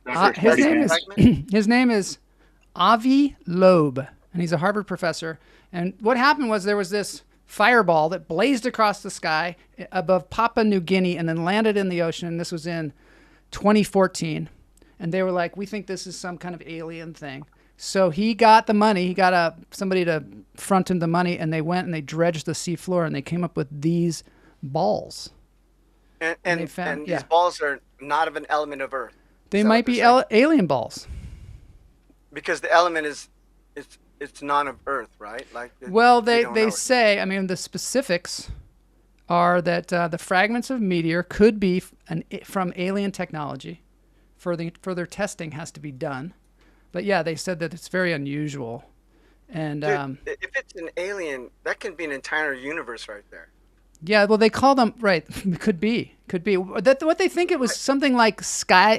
Speaker 3: Dr.
Speaker 4: His
Speaker 3: Smarty
Speaker 4: name
Speaker 3: Pants.
Speaker 4: is his name is Avi Loeb, and he's a Harvard professor. And what happened was there was this fireball that blazed across the sky above Papua New Guinea and then landed in the ocean. And this was in 2014, and they were like, "We think this is some kind of alien thing." So he got the money. He got somebody to front him the money, and they went and they dredged the seafloor, and they came up with these balls.
Speaker 5: And
Speaker 4: they found-
Speaker 5: these
Speaker 4: yeah.
Speaker 5: balls are not of an element of Earth.
Speaker 4: They
Speaker 5: Is that
Speaker 4: might
Speaker 5: what
Speaker 4: be
Speaker 5: they're saying?
Speaker 4: alien balls.
Speaker 5: Because the element is it's non of Earth, right? Like
Speaker 4: Well,
Speaker 5: we
Speaker 4: they
Speaker 5: don't know it.
Speaker 4: say, I mean, the specifics are that the fragments of meteor could be from alien technology. Further testing has to be done. But yeah, they said that it's very unusual. And
Speaker 5: Dude, if it's an alien, that can be an entire universe right there.
Speaker 4: yeah, well, they call them, right, could be. What they think it was something like Sky,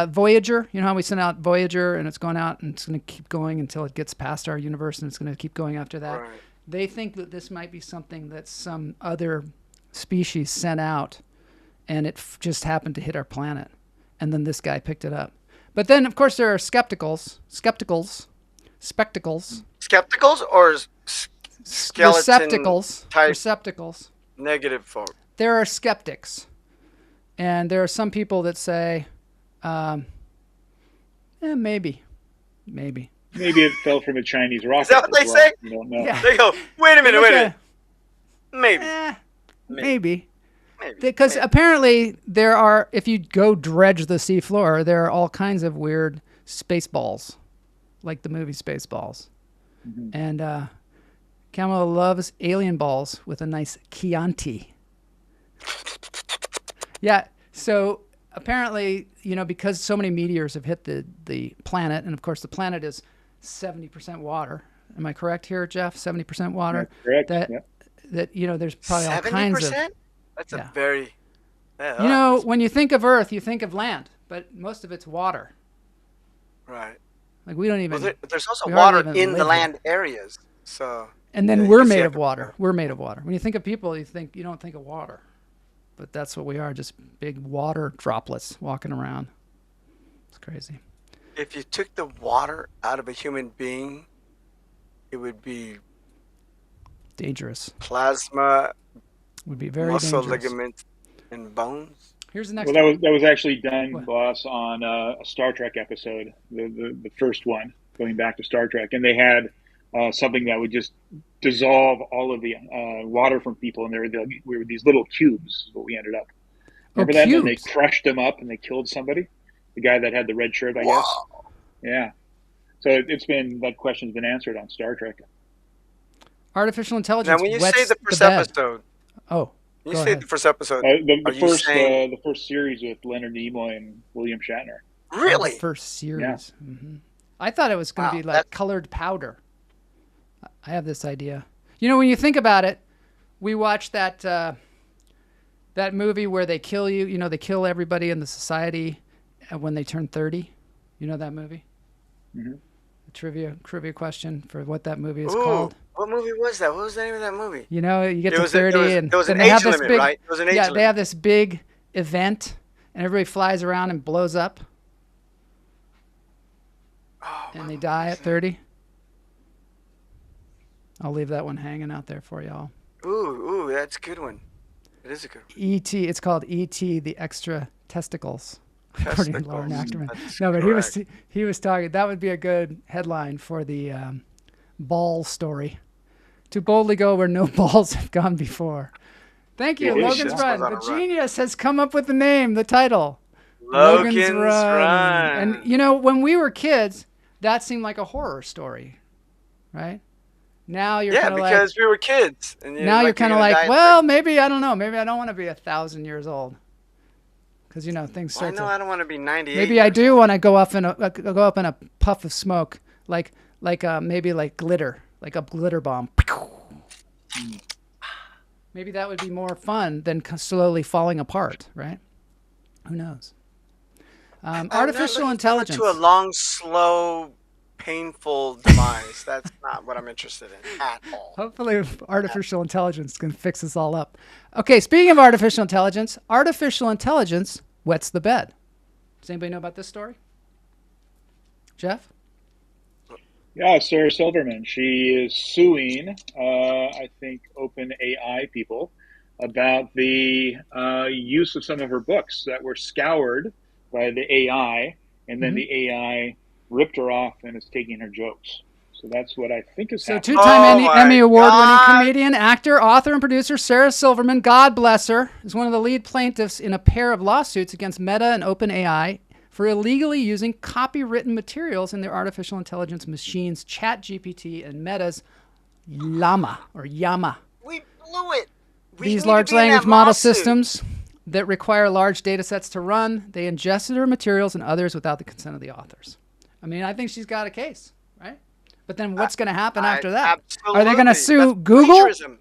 Speaker 4: Voyager. You know how we sent out Voyager and it's going out and it's going to keep going until it gets past our universe and it's going to keep going after that.
Speaker 5: Right.
Speaker 4: They think that this might be something that some other species sent out and it just happened to hit our planet. And then this guy picked it up. But then, of course, there are spectacles,
Speaker 5: Skepticals or skeleton type
Speaker 4: receptacles.
Speaker 5: negative folk?
Speaker 4: There are skeptics. And there are some people that say, maybe.
Speaker 3: Maybe it fell from a Chinese rocket.
Speaker 5: that what
Speaker 3: as
Speaker 5: they
Speaker 3: well.
Speaker 5: say?
Speaker 3: You don't know.
Speaker 4: Yeah.
Speaker 5: They go, wait a minute. Maybe.
Speaker 4: Maybe.
Speaker 5: Maybe.
Speaker 4: Because apparently there are, if you go dredge the seafloor, there are all kinds of weird space balls, like the movie Spaceballs. And Kamala loves alien balls with a nice Chianti. Yeah, so apparently, because so many meteors have hit the planet, and of course the planet is 70% water. Am I correct here, Jeff? 70% water?
Speaker 3: That's correct.
Speaker 4: That,
Speaker 3: Yep.
Speaker 4: that there's probably all kinds of...
Speaker 5: 70%? That's
Speaker 4: Yeah.
Speaker 5: a very... Yeah,
Speaker 4: when you think of Earth, you think of land, but most of it's water.
Speaker 5: right.
Speaker 4: Like we don't even...
Speaker 5: Well, there's also
Speaker 4: we hardly
Speaker 5: water
Speaker 4: even
Speaker 5: in the
Speaker 4: live
Speaker 5: land areas. So
Speaker 4: And then
Speaker 5: yeah,
Speaker 4: we're
Speaker 5: you can see
Speaker 4: made of
Speaker 5: everything.
Speaker 4: water. We're made of water. When you think of people, you don't think of water. but that's what we are, just big water droplets walking around. It's crazy.
Speaker 5: If you took the water out of a human being, it would be
Speaker 4: Dangerous.
Speaker 5: plasma,
Speaker 4: Would be very
Speaker 5: muscle,
Speaker 4: dangerous.
Speaker 5: ligaments, and bones.
Speaker 4: Here's the next
Speaker 3: Well,
Speaker 4: one.
Speaker 3: that was actually done,
Speaker 4: What?
Speaker 3: boss, on a Star Trek episode, the first one, going back to Star Trek, and they had something that would just dissolve all of the water from people, and we were these little cubes. Is what we ended up. Remember that? And then they
Speaker 4: Cubes.
Speaker 3: crushed them up and they killed somebody. The guy that had the red shirt, I guess.
Speaker 5: Wow.
Speaker 3: Yeah. So that question's been answered on Star Trek.
Speaker 4: Artificial intelligence.
Speaker 5: Now, when you
Speaker 4: wets
Speaker 5: say the first
Speaker 4: bed.
Speaker 5: episode,
Speaker 4: Oh,
Speaker 5: when
Speaker 4: go
Speaker 5: you say
Speaker 4: ahead.
Speaker 5: the first episode,
Speaker 3: The
Speaker 5: are you
Speaker 3: first
Speaker 5: saying
Speaker 3: the first series with Leonard Nimoy and William Shatner.
Speaker 5: really?
Speaker 4: First series.
Speaker 3: Yeah.
Speaker 4: Hmm. I thought it was going to
Speaker 5: Wow,
Speaker 4: be like
Speaker 5: that's-
Speaker 4: colored powder. I have this idea. You know, when you think about it, we watched that that movie where they kill you. You know, they kill everybody in the society when they turn 30. You know that movie?
Speaker 3: Mm-hmm.
Speaker 4: Trivia question for what that movie is
Speaker 5: Ooh,
Speaker 4: called.
Speaker 5: what movie was that? What was the name of that movie?
Speaker 4: You know, you get
Speaker 5: It
Speaker 4: to
Speaker 5: was
Speaker 4: 30 and
Speaker 5: there was
Speaker 4: then
Speaker 5: an
Speaker 4: they have
Speaker 5: age
Speaker 4: this
Speaker 5: limit,
Speaker 4: big,
Speaker 5: right? There was an age
Speaker 4: yeah,
Speaker 5: limit.
Speaker 4: they have this big event and everybody flies around and blows up
Speaker 5: Oh,
Speaker 4: and
Speaker 5: what
Speaker 4: they
Speaker 5: movie
Speaker 4: die
Speaker 5: was
Speaker 4: at
Speaker 5: that?
Speaker 4: 30. I'll leave that one hanging out there for y'all.
Speaker 5: Ooh, that's a good one. It is a good one.
Speaker 4: E.T. It's called E.T. The Extra Testicles. According to Lauren
Speaker 5: Testicles.
Speaker 4: Ackerman.
Speaker 5: That's
Speaker 4: No, but
Speaker 5: correct.
Speaker 4: he was talking. That would be a good headline for the ball story. To boldly go where no balls have gone before. Thank you,
Speaker 3: It is.
Speaker 4: Logan's
Speaker 5: This
Speaker 4: Run.
Speaker 5: was on
Speaker 4: The
Speaker 5: a run.
Speaker 4: genius has come up with the name, the title.
Speaker 5: Logan's Run.
Speaker 4: And you know, when we were kids, that seemed like a horror story, right? Now you're
Speaker 5: Yeah,
Speaker 4: kind of like,
Speaker 5: because we were kids. And
Speaker 4: now you're kind of
Speaker 5: gonna die
Speaker 4: like,
Speaker 5: at
Speaker 4: well,
Speaker 5: 30.
Speaker 4: maybe I don't know. Maybe I don't want to be 1,000 years old, because you know things
Speaker 5: Well, I
Speaker 4: start
Speaker 5: know
Speaker 4: to.
Speaker 5: I don't want to be 98.
Speaker 4: Maybe I
Speaker 5: years
Speaker 4: do
Speaker 5: old.
Speaker 4: want to go up in a puff of smoke, like maybe like glitter, like a glitter bomb. Maybe that would be more fun than slowly falling apart, right? Who knows?
Speaker 5: I'm not
Speaker 4: Artificial
Speaker 5: looking
Speaker 4: intelligence.
Speaker 5: forward to a long, slow, painful demise. That's not what I'm interested in at all.
Speaker 4: Hopefully, artificial intelligence can fix us all up. Okay, speaking of artificial intelligence wets the bed. Does anybody know about this story? Jeff?
Speaker 3: Yeah, Sarah Silverman. She is suing, I think, OpenAI people about the use of some of her books that were scoured by the AI, and then the AI ripped her off and is taking her jokes. So that's what I think is
Speaker 4: So
Speaker 3: happening.
Speaker 4: two-time
Speaker 5: Oh
Speaker 4: Emmy
Speaker 5: my
Speaker 4: Award-winning
Speaker 5: God.
Speaker 4: comedian, actor, author, and producer Sarah Silverman, God bless her, is one of the lead plaintiffs in a pair of lawsuits against Meta and OpenAI for illegally using copywritten materials in their artificial intelligence machines ChatGPT and Meta's Llama or Llama.
Speaker 5: We blew it. We
Speaker 4: These
Speaker 5: need to
Speaker 4: large
Speaker 5: be in
Speaker 4: language
Speaker 5: that
Speaker 4: model
Speaker 5: lawsuit.
Speaker 4: systems that require large data sets to run, they ingested her materials and others without the consent of the authors. I mean, I think she's got a case, right? But then what's going to happen after that? Are they going to
Speaker 5: Absolutely.
Speaker 4: sue
Speaker 5: That's
Speaker 4: Google?
Speaker 5: plagiarism.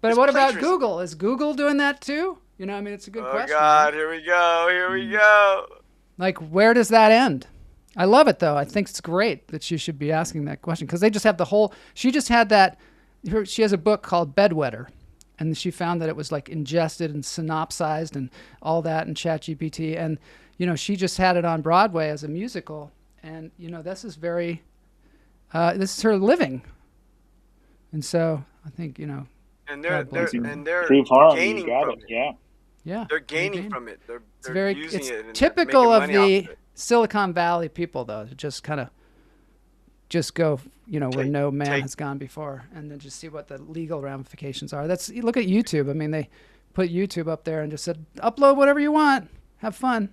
Speaker 4: But
Speaker 5: It's
Speaker 4: what about
Speaker 5: plagiarism.
Speaker 4: Google? Is Google doing that too? You know, I mean, it's a good
Speaker 5: Oh,
Speaker 4: question.
Speaker 5: God.
Speaker 4: right?
Speaker 5: Here we go. Here we go.
Speaker 4: Like, where does that end? I love it, though. I think it's great that she should be asking that question because they just have the whole. She just had that. She has a book called Bedwetter, and she found that it was like ingested and synopsized and all that in ChatGPT. And, you know, she just had it on Broadway as a musical. And, you know, this is very. This is her living. And so I think, you know.
Speaker 5: And
Speaker 4: God bless her.
Speaker 5: they're
Speaker 3: Prove harm.
Speaker 5: gaining
Speaker 3: You got
Speaker 5: from
Speaker 3: it.
Speaker 5: it.
Speaker 3: Yeah.
Speaker 4: Yeah.
Speaker 5: They're gaining
Speaker 4: gain.
Speaker 5: from it. They're
Speaker 4: It's
Speaker 5: using it. And
Speaker 4: typical
Speaker 5: they're
Speaker 4: of
Speaker 5: making money
Speaker 4: the
Speaker 5: off it.
Speaker 4: Silicon Valley people, though, to just kind of just go, you know, where
Speaker 5: Take-
Speaker 4: no man
Speaker 5: take-
Speaker 4: has gone before, and then just see what the legal ramifications are. That's look at YouTube. I mean, they put YouTube up there and just said, upload whatever you want, have fun.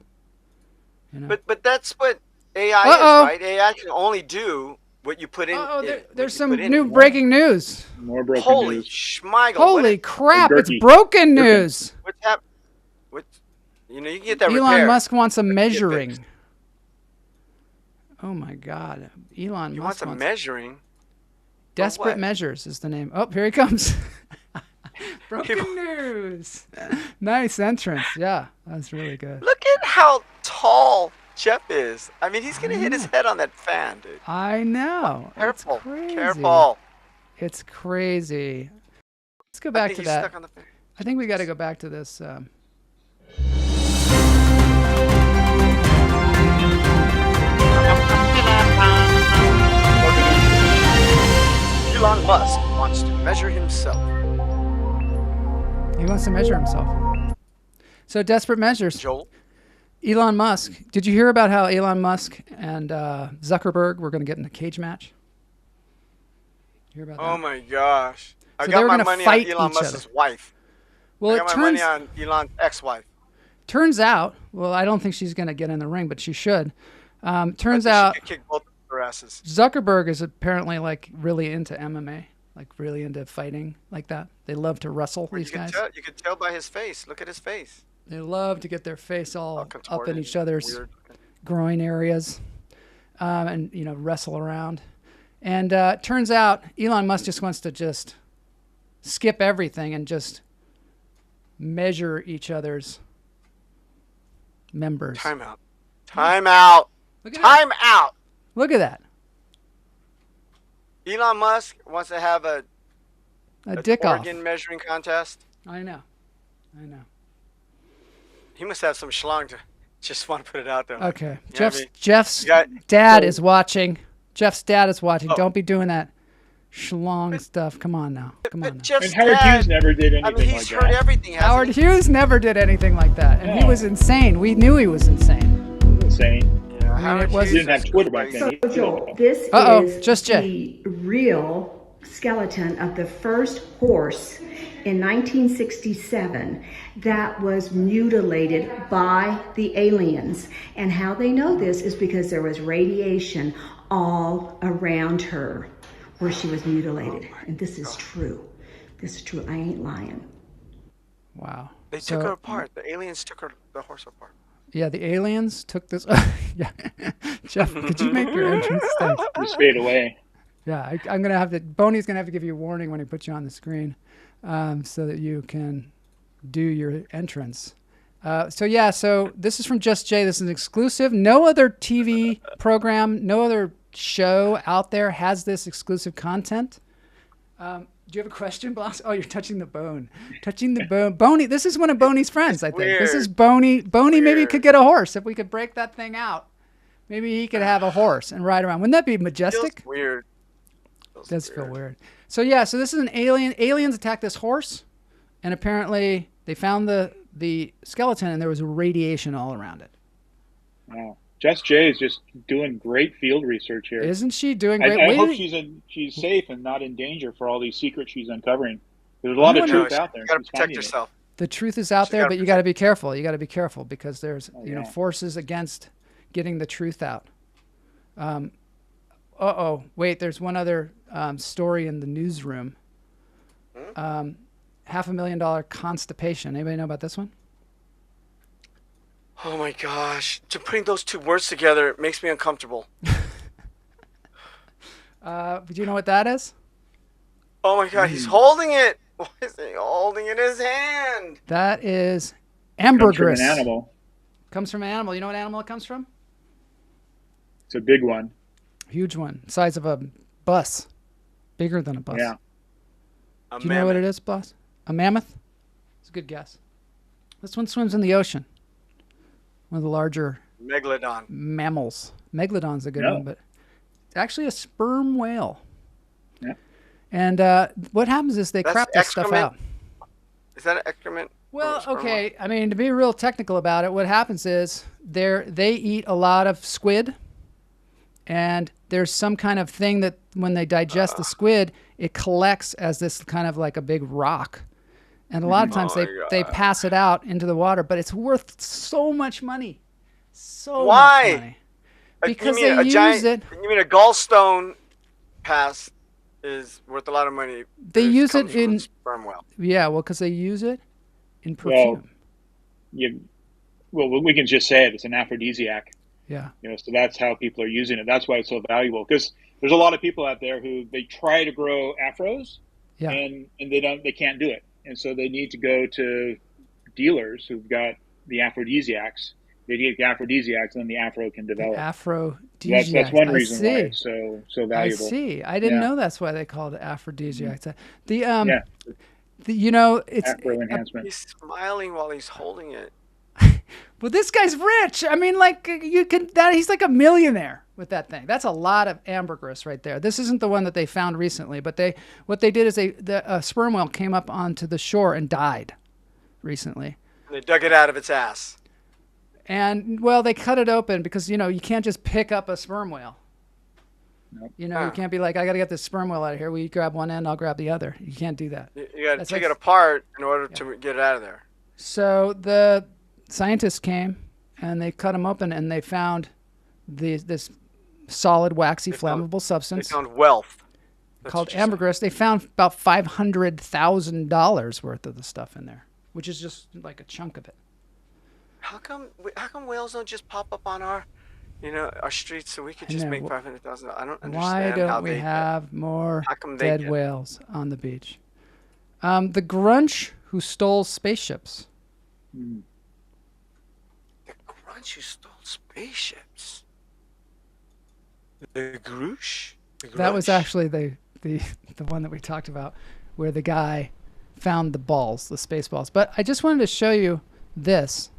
Speaker 4: You know.
Speaker 5: But that's what AI
Speaker 4: Uh-oh.
Speaker 5: is, right? AI can only do what you put in.
Speaker 4: Oh,
Speaker 5: what
Speaker 4: there's
Speaker 5: you
Speaker 4: some
Speaker 5: put in
Speaker 4: new
Speaker 5: it.
Speaker 4: breaking news.
Speaker 3: More broken
Speaker 5: Holy
Speaker 3: news.
Speaker 5: schmeigel!
Speaker 4: Holy crap! It's
Speaker 3: Gurky.
Speaker 4: broken news.
Speaker 5: What's happening? What? You know, you can get that
Speaker 4: Elon
Speaker 5: repaired.
Speaker 4: Musk wants a
Speaker 5: get
Speaker 4: measuring.
Speaker 5: fixed.
Speaker 4: Oh my God! Elon
Speaker 5: You
Speaker 4: Musk
Speaker 5: want some
Speaker 4: wants
Speaker 5: measuring?
Speaker 4: Desperate
Speaker 5: what?
Speaker 4: Measures is the name. Oh, here he comes. Broken news. Nice entrance. Yeah, that's really good.
Speaker 5: Look at how tall Jeff is. I mean, he's gonna hit his head on that fan, dude.
Speaker 4: I know.
Speaker 5: Careful,
Speaker 4: It's crazy.
Speaker 5: careful.
Speaker 4: It's crazy. Let's go
Speaker 5: I
Speaker 4: back
Speaker 5: think
Speaker 4: to
Speaker 5: he's
Speaker 4: that.
Speaker 5: stuck on the fan.
Speaker 4: I think we got to go back to this
Speaker 5: Elon Musk wants to measure himself.
Speaker 4: He wants to measure himself. So desperate measures.
Speaker 5: Joel?
Speaker 4: Elon Musk. Did you hear about how Elon Musk and Zuckerberg were going to get in a cage match? Hear about that?
Speaker 5: Oh my gosh. I
Speaker 4: So they
Speaker 5: got
Speaker 4: were
Speaker 5: my
Speaker 4: gonna
Speaker 5: money
Speaker 4: fight
Speaker 5: on Elon
Speaker 4: each
Speaker 5: Musk's
Speaker 4: other.
Speaker 5: wife.
Speaker 4: Well,
Speaker 5: I
Speaker 4: it
Speaker 5: got my
Speaker 4: turns
Speaker 5: money on Elon's ex-wife.
Speaker 4: turns out. Well, I don't think she's going to get in the ring, but she should. Turns
Speaker 5: I think
Speaker 4: out
Speaker 5: she could kick both of their asses.
Speaker 4: Zuckerberg is apparently like really into MMA, like really into fighting like that. They love to wrestle, these guys.
Speaker 5: You could tell by his face. Look at his face.
Speaker 4: They love to get their face all up in
Speaker 5: contorted,
Speaker 4: each other's
Speaker 5: weird.
Speaker 4: groin areas, and wrestle around. And turns out Elon Musk just wants to just skip everything and just measure each other's members.
Speaker 5: Time out. Time out.
Speaker 4: Look at
Speaker 5: Time out.
Speaker 4: Look at that.
Speaker 5: Elon Musk wants to have a
Speaker 4: Dick off.
Speaker 5: organ measuring contest.
Speaker 4: I know.
Speaker 5: He must have some schlong to just want to put it out there.
Speaker 4: Okay.
Speaker 5: You know what I mean?
Speaker 4: Jeff's dad is watching. Jeff's dad is watching. Don't be doing that schlong stuff. Come on now.
Speaker 5: Jeff's
Speaker 3: And Howard
Speaker 5: dad,
Speaker 3: Hughes never did anything
Speaker 5: I mean, he's
Speaker 3: like
Speaker 5: heard
Speaker 3: that.
Speaker 5: everything. hasn't
Speaker 4: Howard
Speaker 5: he?
Speaker 4: Hughes never did anything like that, and he
Speaker 3: Yeah.
Speaker 4: was insane. We knew he was insane.
Speaker 3: Insane.
Speaker 5: Yeah,
Speaker 4: mean,
Speaker 5: Howard
Speaker 4: it was-
Speaker 3: He
Speaker 5: Hughes
Speaker 3: didn't have
Speaker 5: is
Speaker 3: Twitter back
Speaker 5: crazy.
Speaker 3: then.
Speaker 6: So, Joel, this
Speaker 4: Uh-oh,
Speaker 6: is
Speaker 4: just Jay.
Speaker 6: the real skeleton of the first horse in 1967 that was mutilated by the aliens. And how they know this is because there was radiation all around her where she was mutilated. And this is true. This is true. I ain't lying.
Speaker 4: Wow.
Speaker 5: They took her apart. The aliens took the horse apart.
Speaker 4: Yeah, the aliens took this. Yeah, Jeff, could you make your entrance? Thanks.
Speaker 3: Just fade away.
Speaker 4: Yeah, I'm gonna have to. Boney's gonna have to give you a warning when he puts you on the screen, so that you can do your entrance. So this is from Just Jay. This is an exclusive. No other TV program, no other show out there has this exclusive content. Do you have a question, boss? Oh, you're touching the bone. Touching the bone. Boney, this is one of Boney's friends, I think. This is Boney. Boney maybe could get a horse if we could break that thing out. Maybe he could have a horse and ride around. Wouldn't that be majestic?
Speaker 5: Feels weird.
Speaker 4: Does feel weird. So this is an alien. Aliens attacked this horse, and apparently they found the skeleton, and there was radiation all around it.
Speaker 3: Wow. Just Jay is just doing great field research here.
Speaker 4: Isn't she doing great?
Speaker 3: I hope she's safe and not in danger for all these secrets she's uncovering. There's a lot of truth out there.
Speaker 5: You gotta
Speaker 3: She's
Speaker 5: protect
Speaker 3: finding it.
Speaker 5: yourself.
Speaker 4: The truth is out there, but you got to be careful. You got to be careful because there's forces against getting the truth out. Wait, there's one other story in the newsroom. $500,000 constipation. Anybody know about this one?
Speaker 5: Oh my gosh. To putting those two words together, it makes me uncomfortable.
Speaker 4: Do you know what that is?
Speaker 5: Oh my god, he's holding it. Why is he holding it in his hand?
Speaker 4: That is
Speaker 3: Comes from
Speaker 4: ambergris.
Speaker 3: an animal.
Speaker 4: Comes from an animal. You know what animal it comes from?
Speaker 3: It's a big one.
Speaker 4: Huge one, size of a bus, bigger than a bus.
Speaker 3: Yeah.
Speaker 4: Do you know what it is, boss? A mammoth? It's a good guess. This one swims in the ocean. One of the larger
Speaker 5: Megalodon.
Speaker 4: mammals. Megalodon's a good
Speaker 3: No.
Speaker 4: one, but it's actually a sperm whale.
Speaker 3: Yeah.
Speaker 4: And what happens is they
Speaker 5: That's
Speaker 4: crap this stuff
Speaker 5: excrement?
Speaker 4: out.
Speaker 5: Is that an excrement?
Speaker 4: Well,
Speaker 5: Or sperm
Speaker 4: okay. I mean, to be real technical about it, what happens is they eat a lot of squid, and there's some kind of thing that when they digest the squid, it collects as this kind of like a big rock. And a lot of times they pass it out into the water, but it's worth so much money. So
Speaker 5: Why?
Speaker 4: much money.
Speaker 5: You
Speaker 4: Because
Speaker 5: mean
Speaker 4: they
Speaker 5: a
Speaker 4: use
Speaker 5: giant,
Speaker 4: it.
Speaker 5: You mean a gallstone pass is worth a lot of money?
Speaker 4: They
Speaker 5: because
Speaker 4: use it
Speaker 5: comes from
Speaker 4: in-
Speaker 5: a sperm whale.
Speaker 4: Yeah, well, because they use it in
Speaker 3: Well,
Speaker 4: perfume.
Speaker 3: We can just say it. It's an aphrodisiac.
Speaker 4: Yeah.
Speaker 3: So that's how people are using it. That's why it's so valuable. Because there's a lot of people out there who they try to grow afros,
Speaker 4: Yeah.
Speaker 3: and they can't do it, and so they need to go to dealers who've got the aphrodisiacs. They get the aphrodisiacs, and then the afro can develop.
Speaker 4: Aphrodisiacs.
Speaker 3: That's one
Speaker 4: I
Speaker 3: see why
Speaker 4: see.
Speaker 3: it's so
Speaker 4: I
Speaker 3: valuable.
Speaker 4: see. I didn't
Speaker 3: Yeah.
Speaker 4: know that's why they called it aphrodisiacs. The
Speaker 3: Yeah,
Speaker 4: it's
Speaker 3: afro enhancement.
Speaker 5: He's smiling while he's holding it.
Speaker 4: Well, this guy's rich. I mean, like he's like a millionaire with that thing. That's a lot of ambergris right there. This isn't the one that they found recently, but what they did is a sperm whale came up onto the shore and died recently.
Speaker 5: They dug it out of its ass.
Speaker 4: And well, they cut it open because you can't just pick up a sperm whale.
Speaker 3: Nope.
Speaker 4: You can't be like, I got to get this sperm whale out of here. Will you grab one end? I'll grab the other. You can't do that.
Speaker 5: You got to take it apart in order to get it out of there.
Speaker 4: So the scientists came and they cut them open and they found this solid, waxy, flammable substance.
Speaker 5: They found wealth.
Speaker 4: Called ambergris. They found about $500,000 worth of the stuff in there, which is just like a chunk of it.
Speaker 5: How come whales don't just pop up on our streets so we could just make $500,000? I don't understand.
Speaker 4: Why don't we have more dead whales on the beach? The Grunch who stole spaceships.
Speaker 5: The Grunch who stole spaceships. The Groosh?
Speaker 4: That was actually the one that we talked about, where the guy found the space balls. But I just wanted to show you this,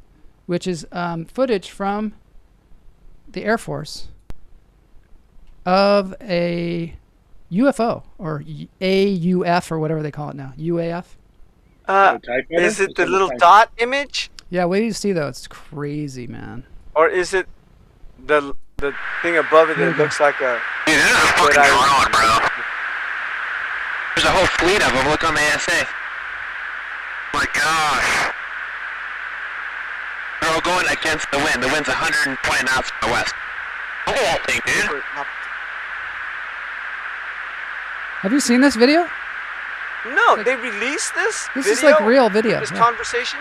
Speaker 4: which is footage from the Air Force of a UFO or AUF or whatever they call it now. UAF.
Speaker 5: Is it the little dot image?
Speaker 4: Yeah, wait till you see though. It's crazy, man.
Speaker 5: Or is it the thing above it that looks like a...
Speaker 7: Dude, there's a fucking drone, bro. There's a whole fleet of them. Look on the ASA. Oh my gosh. They're all going against the wind. The wind's 120 knots from the west. Look at that thing, dude.
Speaker 4: Have you seen this video?
Speaker 5: No, they released this
Speaker 4: video? Is like real video.
Speaker 5: This conversation?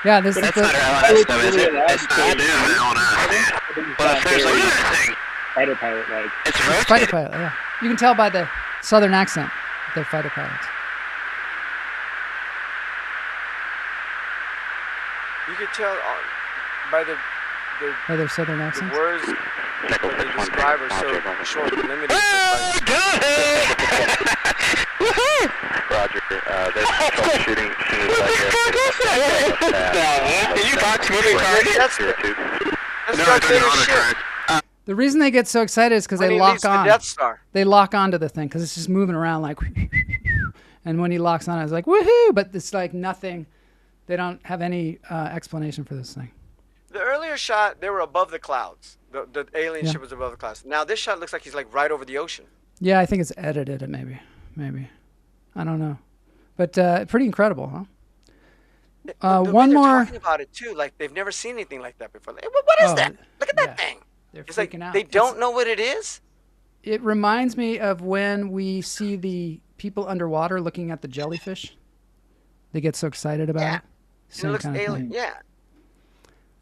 Speaker 4: Yeah, this is
Speaker 7: That's not LNS though, is it? It's not LNS, dude. But if there's like another thing.
Speaker 3: Fighter pilot, like.
Speaker 7: It's
Speaker 4: fighter pilot, yeah. You can tell by the southern accent that they're fighter pilots.
Speaker 5: You could tell by the
Speaker 4: their southern accent.
Speaker 5: The words that they describe are so short and limited.
Speaker 7: Roger. There's troubleshooting. Can you box moving cars?
Speaker 5: That's Darth Vader's shit.
Speaker 4: The reason they get so excited is because they lock on.
Speaker 5: The Death Star.
Speaker 4: They lock onto the thing because it's just moving around like, and when he locks on, it's like woohoo! But it's like nothing. They don't have any explanation for this thing.
Speaker 5: The earlier shot, they were above the clouds. The alien ship was above the clouds. Now this shot looks like he's like right over the ocean.
Speaker 4: Yeah, I think it's edited. Maybe. I don't know, but pretty incredible, huh? One more.
Speaker 5: Talking about it too, like they've never seen anything like that before. Like, what is that? Look at that thing.
Speaker 4: They're
Speaker 5: it's
Speaker 4: freaking
Speaker 5: like
Speaker 4: out.
Speaker 5: They don't know what it is.
Speaker 4: It reminds me of when we see the people underwater looking at the jellyfish. They get so excited about it.
Speaker 5: Same it looks kind of alien. Thing. Yeah.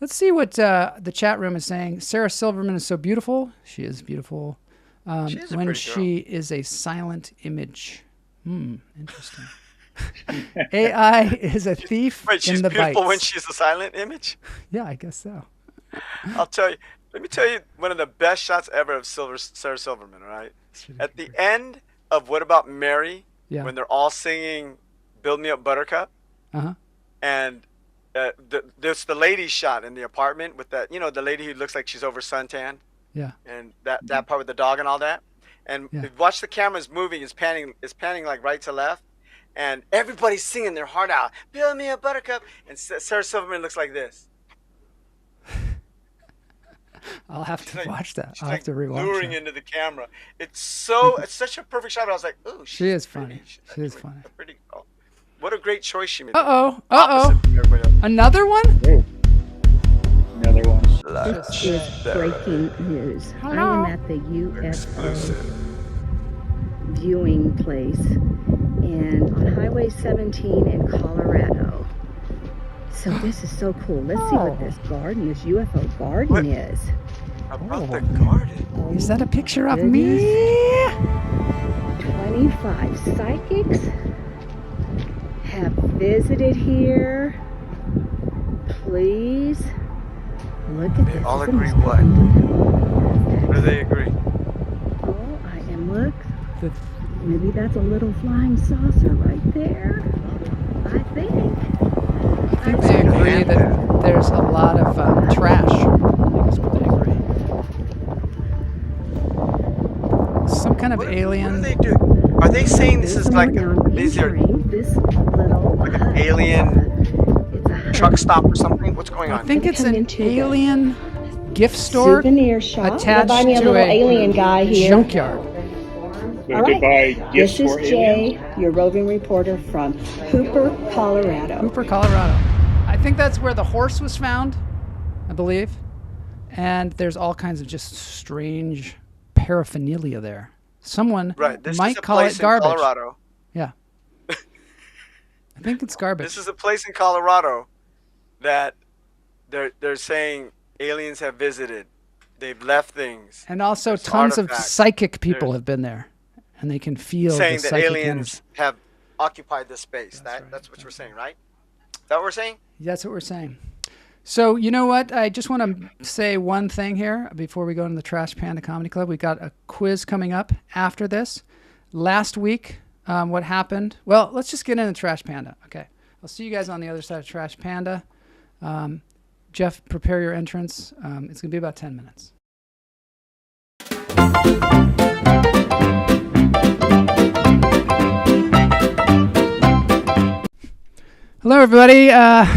Speaker 4: Let's see what the chat room is saying. Sarah Silverman is so beautiful. She is beautiful. When she is a silent image. Interesting. AI is a thief
Speaker 5: Wait,
Speaker 4: in the bites.
Speaker 5: She's beautiful when she's a silent image?
Speaker 4: Yeah, I guess so.
Speaker 5: I'll tell you. Let me tell you one of the best shots ever of Sarah Silverman, all right? At the end of What About Mary, when they're all singing Build Me Up Buttercup, and there's the lady shot in the apartment with that, the lady who looks like she's over suntan.
Speaker 4: Yeah.
Speaker 5: And that part with the dog and all that. And watch the cameras moving, it's panning like right to left. And everybody's singing their heart out. Build me a buttercup. And Sarah Silverman looks like this.
Speaker 4: I'll have to watch that. I'll have to rewatch
Speaker 5: luring
Speaker 4: that.
Speaker 5: into the camera. It's such a perfect shot. I was like, ooh,
Speaker 4: she is funny. She is funny.
Speaker 5: Pretty cool. What a great choice she made.
Speaker 4: Another one?
Speaker 3: Oh. Another one.
Speaker 6: This is breaking news. I am at the UFO viewing place on Highway 17 in Colorado. So this is so cool. Let's see what this UFO garden is.
Speaker 5: About the garden?
Speaker 4: Is that a picture of me?
Speaker 6: 25 psychics have visited here. Please look at this.
Speaker 5: They all agree what? What do they agree?
Speaker 6: Oh, look. Maybe that's a little flying saucer right there. I think
Speaker 4: they agree that there's a lot of trash. I think is what they agree. Some kind of alien.
Speaker 5: What do they do? Are they saying this is like these are like an alien truck stop or something? What's going on?
Speaker 4: I think it's an alien gift store
Speaker 6: Souvenir shop.
Speaker 4: attached
Speaker 6: Buy me a
Speaker 4: to
Speaker 6: little
Speaker 4: a
Speaker 6: alien guy here.
Speaker 4: junkyard.
Speaker 3: So
Speaker 6: All
Speaker 3: they
Speaker 6: right.
Speaker 3: buy gifts
Speaker 6: This
Speaker 3: for
Speaker 6: is
Speaker 3: aliens.
Speaker 6: Jay, your roving reporter from Hooper, Colorado.
Speaker 4: Hooper, Colorado. I think that's where the horse was found, I believe. And there's all kinds of just strange paraphernalia there. Someone
Speaker 5: Right. This
Speaker 4: might
Speaker 5: is a
Speaker 4: call
Speaker 5: place
Speaker 4: it
Speaker 5: in
Speaker 4: garbage.
Speaker 5: Colorado.
Speaker 4: Yeah. I think it's garbage.
Speaker 5: This is a place in Colorado that they're saying aliens have visited. They've left things.
Speaker 4: And also
Speaker 5: There's
Speaker 4: tons of
Speaker 5: artifacts.
Speaker 4: psychic people
Speaker 5: There's-
Speaker 4: have been there. And they can feel
Speaker 5: saying
Speaker 4: the
Speaker 5: that
Speaker 4: psychic
Speaker 5: aliens
Speaker 4: energy.
Speaker 5: have occupied this space. That's what we're saying, right? Is that what we're saying?
Speaker 4: That's what we're saying. So, you know what? I just want to say one thing here before we go into the Trash Panda Comedy Club. We got a quiz coming up after this. Last week, what happened? Well, let's just get into Trash Panda. Okay. I'll see you guys on the other side of Trash Panda. Jeff, prepare your entrance. It's going to be about 10 minutes. Hello, everybody.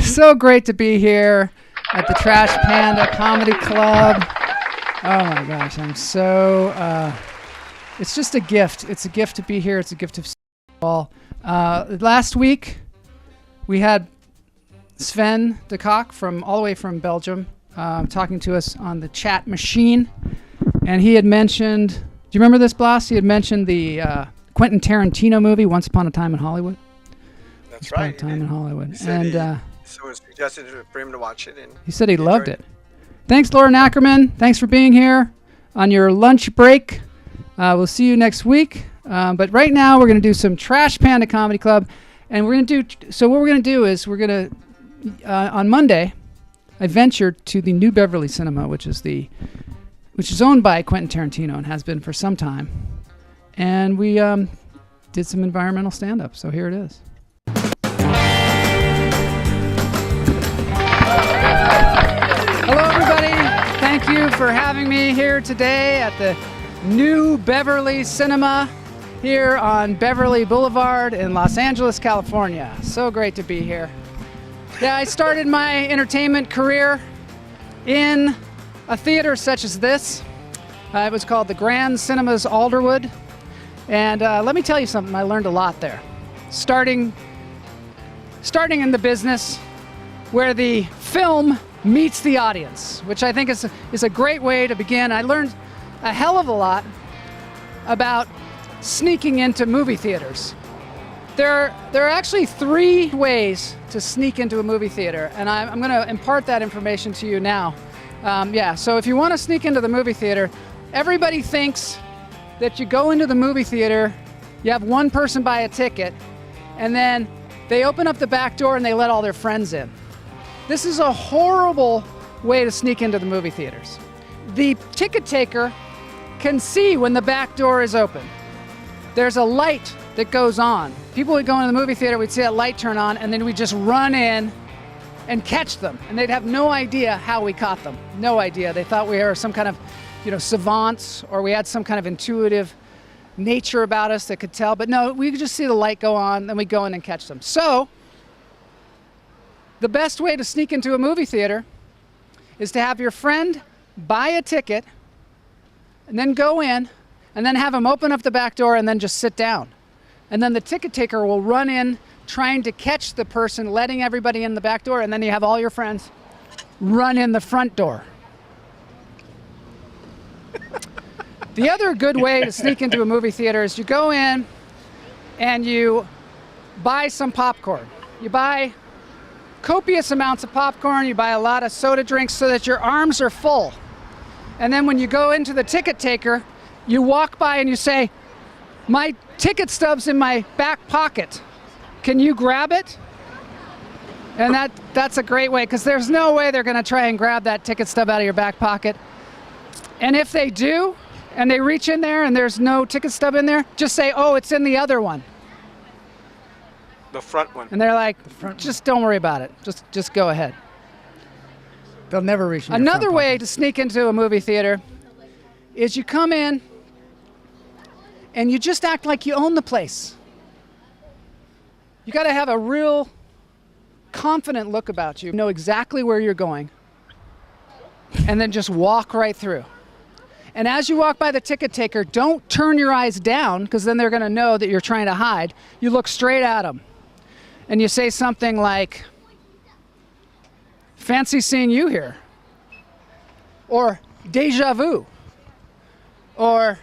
Speaker 4: So great to be here at the Trash Panda Comedy Club. Oh my gosh, I'm so. It's just a gift. It's a gift to be here. It's a gift to see you all. Last week, we had Sven de Kock from all the way from Belgium talking to us on the chat machine, and he had mentioned. Do you remember this, Blas? He had mentioned the Quentin Tarantino movie, Once Upon a Time in Hollywood.
Speaker 5: That's
Speaker 4: Once Upon a
Speaker 5: right.
Speaker 4: Time in Hollywood,
Speaker 5: And so it suggested for him to watch it, and
Speaker 4: he said he loved
Speaker 5: enjoyed
Speaker 4: it. Thanks, Lauren Ackerman. Thanks for being here on your lunch break. We'll see you next week. But right now, we're going to do some Trash Panda Comedy Club. And we're going to do, so what we're going to do is we're going to, on Monday, I ventured to the new Beverly Cinema, which is owned by Quentin Tarantino and has been for some time. And we did some environmental stand-up. So here it is. Hello, everybody. Thank you for having me here today at the new Beverly Cinema here on Beverly Boulevard in Los Angeles, California. So great to be here. Yeah, I started my entertainment career in a theater such as this. It was called the Grand Cinemas Alderwood. And let me tell you something, I learned a lot there. Starting in the business where the film meets the audience, which I think is a great way to begin. I learned a hell of a lot about sneaking into movie theaters. There are actually 3 ways to sneak into a movie theater, and I'm going to impart that information to you now. So if you want to sneak into the movie theater, everybody thinks that you go into the movie theater, you have one person buy a ticket, and then they open up the back door and they let all their friends in. This is a horrible way to sneak into the movie theaters. The ticket taker can see when the back door is open. There's a light that goes on. People would go into the movie theater, we'd see that light turn on, and then we'd just run in and catch them. And they'd have no idea how we caught them. No idea. They thought we were some kind of, savants, or we had some kind of intuitive nature about us that could tell. But no, we could just see the light go on, then we'd go in and catch them. So, the best way to sneak into a movie theater is to have your friend buy a ticket and then go in and then have him open up the back door and then just sit down. And then the ticket taker will run in trying to catch the person letting everybody in the back door, and then you have all your friends run in the front door. The other good way to sneak into a movie theater is you go in and you buy some popcorn. You buy copious amounts of popcorn, you buy a lot of soda drinks so that your arms are full. And then when you go into the ticket taker, you walk by and you say, "My ticket stub's in my back pocket. Can you grab it?" And that's a great way, because there's no way they're going to try and grab that ticket stub out of your back pocket. And if they do, and they reach in there and there's no ticket stub in there, just say, "Oh, it's in the other one."
Speaker 5: the front one.
Speaker 4: And they're like, "Just don't worry about it. Just go ahead." They'll never reach in Another way to sneak into a movie theater is you come in and you just act like you own the place. You got to have a real confident look about you. Know exactly where you're going. And then just walk right through. And as you walk by the ticket taker, don't turn your eyes down, because then they're going to know that you're trying to hide. You look straight at them. And you say something like, "Fancy seeing you here." Or, "Deja vu." Or,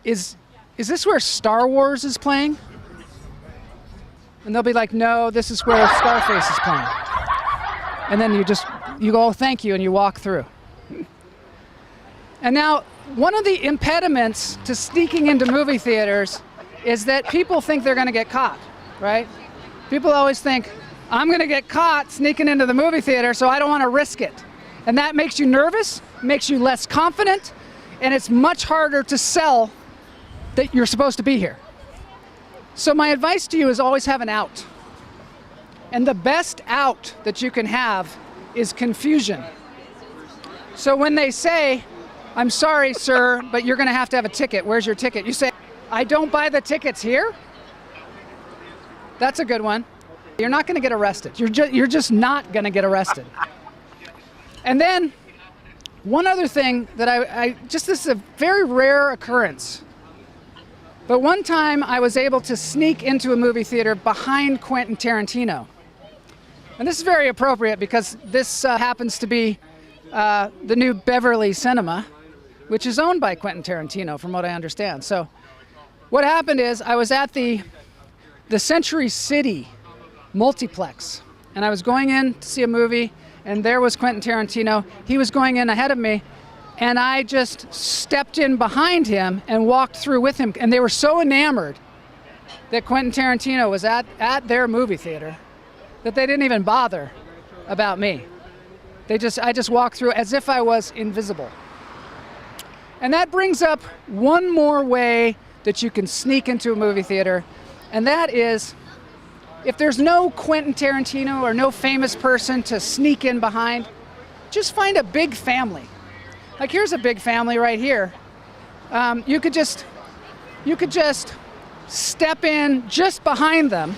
Speaker 4: is this where Star Wars is playing? And they'll be like, "No, this is where Scarface is playing." And then you go, "Oh, thank you," and you walk through. And now, one of the impediments to sneaking into movie theaters is that people think they're going to get caught, right? People always think, "I'm going to get caught sneaking into the movie theater, so I don't want to risk it." And that makes you nervous, makes you less confident, and it's much harder to sell that you're supposed to be here. So my advice to you is always have an out. And the best out that you can have is confusion. So when they say, "I'm sorry, sir, but you're going to have a ticket. Where's your ticket?" You say, "I don't buy the tickets here." That's a good one. You're not going to get arrested. You're just not going to get arrested. And then one other thing that this is a very rare occurrence. But one time I was able to sneak into a movie theater behind Quentin Tarantino. And this is very appropriate because this happens to be the new Beverly Cinema, which is owned by Quentin Tarantino, from what I understand. So what happened is I was at the Century City multiplex, and I was going in to see a movie, and there was Quentin Tarantino. He was going in ahead of me, and I just stepped in behind him and walked through with him. And they were so enamored that Quentin Tarantino was at their movie theater that they didn't even bother about me. I just walked through as if I was invisible. And that brings up one more way that you can sneak into a movie theater, and that is, if there's no Quentin Tarantino or no famous person to sneak in behind, just find a big family. Like, here's a big family right here. You could just step in just behind them,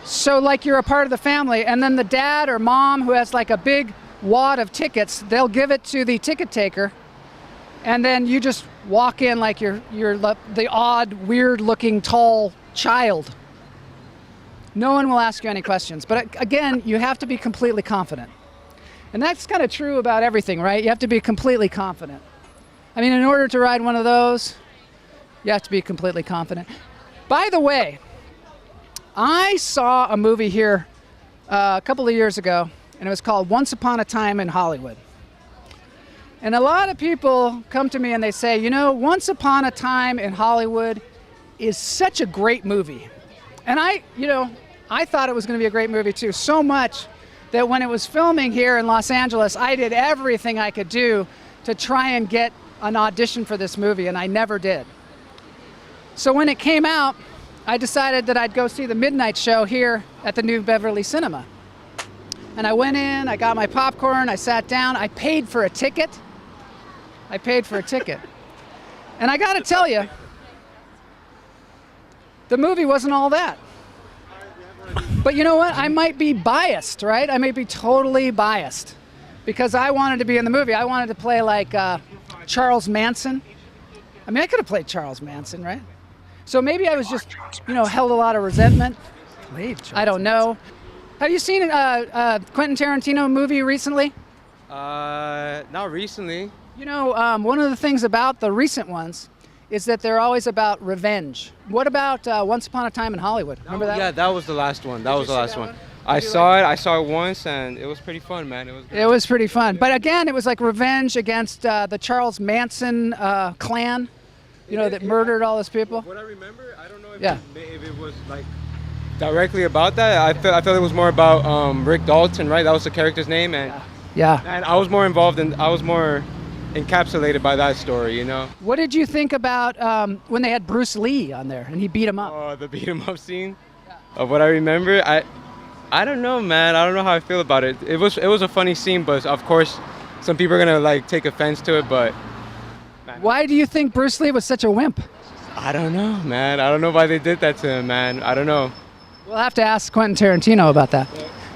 Speaker 4: so like you're a part of the family, and then the dad or mom who has like a big wad of tickets, they'll give it to the ticket taker, and then you just walk in like you're the odd, weird-looking, tall child. No one will ask you any questions. But again, you have to be completely confident. And that's kind of true about everything, right? You have to be completely confident. I mean, in order to ride one of those, you have to be completely confident. By the way, I saw a movie here a couple of years ago, and it was called Once Upon a Time in Hollywood. And a lot of people come to me and they say, you know, Once Upon a Time in Hollywood is such a great movie. And I thought it was going to be a great movie too, so much that when it was filming here in Los Angeles, I did everything I could do to try and get an audition for this movie, and I never did. So when it came out, I decided that I'd go see the midnight show here at the new Beverly Cinema. And I went in, I got my popcorn, I sat down, I paid for a ticket. And I gotta tell you, the movie wasn't all that. But you know what? I might be biased, right? I may be totally biased because I wanted to be in the movie. I wanted to play like Charles Manson. I mean, I could have played Charles Manson, right? So maybe I was just, held a lot of resentment. I don't know. Have you seen a Quentin Tarantino movie recently?
Speaker 8: Not recently.
Speaker 4: One of the things about the recent ones is that they're always about revenge. What about Once Upon a Time in Hollywood? Remember that?
Speaker 8: Yeah, that was the last one. I saw it. I saw it once, and it was pretty fun, man. It was
Speaker 4: pretty fun. But again, it was like revenge against the Charles Manson clan, that murdered all those people.
Speaker 8: What I remember, I don't know if it was like directly about that. I felt it was more about Rick Dalton, right? That was the character's name, and and I was more involved I was more encapsulated by that story,
Speaker 4: What did you think about when they had Bruce Lee on there and he beat him up?
Speaker 8: Oh, the beat him up scene? Of what I remember, I don't know, man. I don't know how I feel about it. It was a funny scene, but of course, some people are gonna like take offense to it. But
Speaker 4: why do you think Bruce Lee was such a wimp?
Speaker 8: I don't know, man. I don't know why they did that to him, man. I don't know.
Speaker 4: We'll have to ask Quentin Tarantino about that.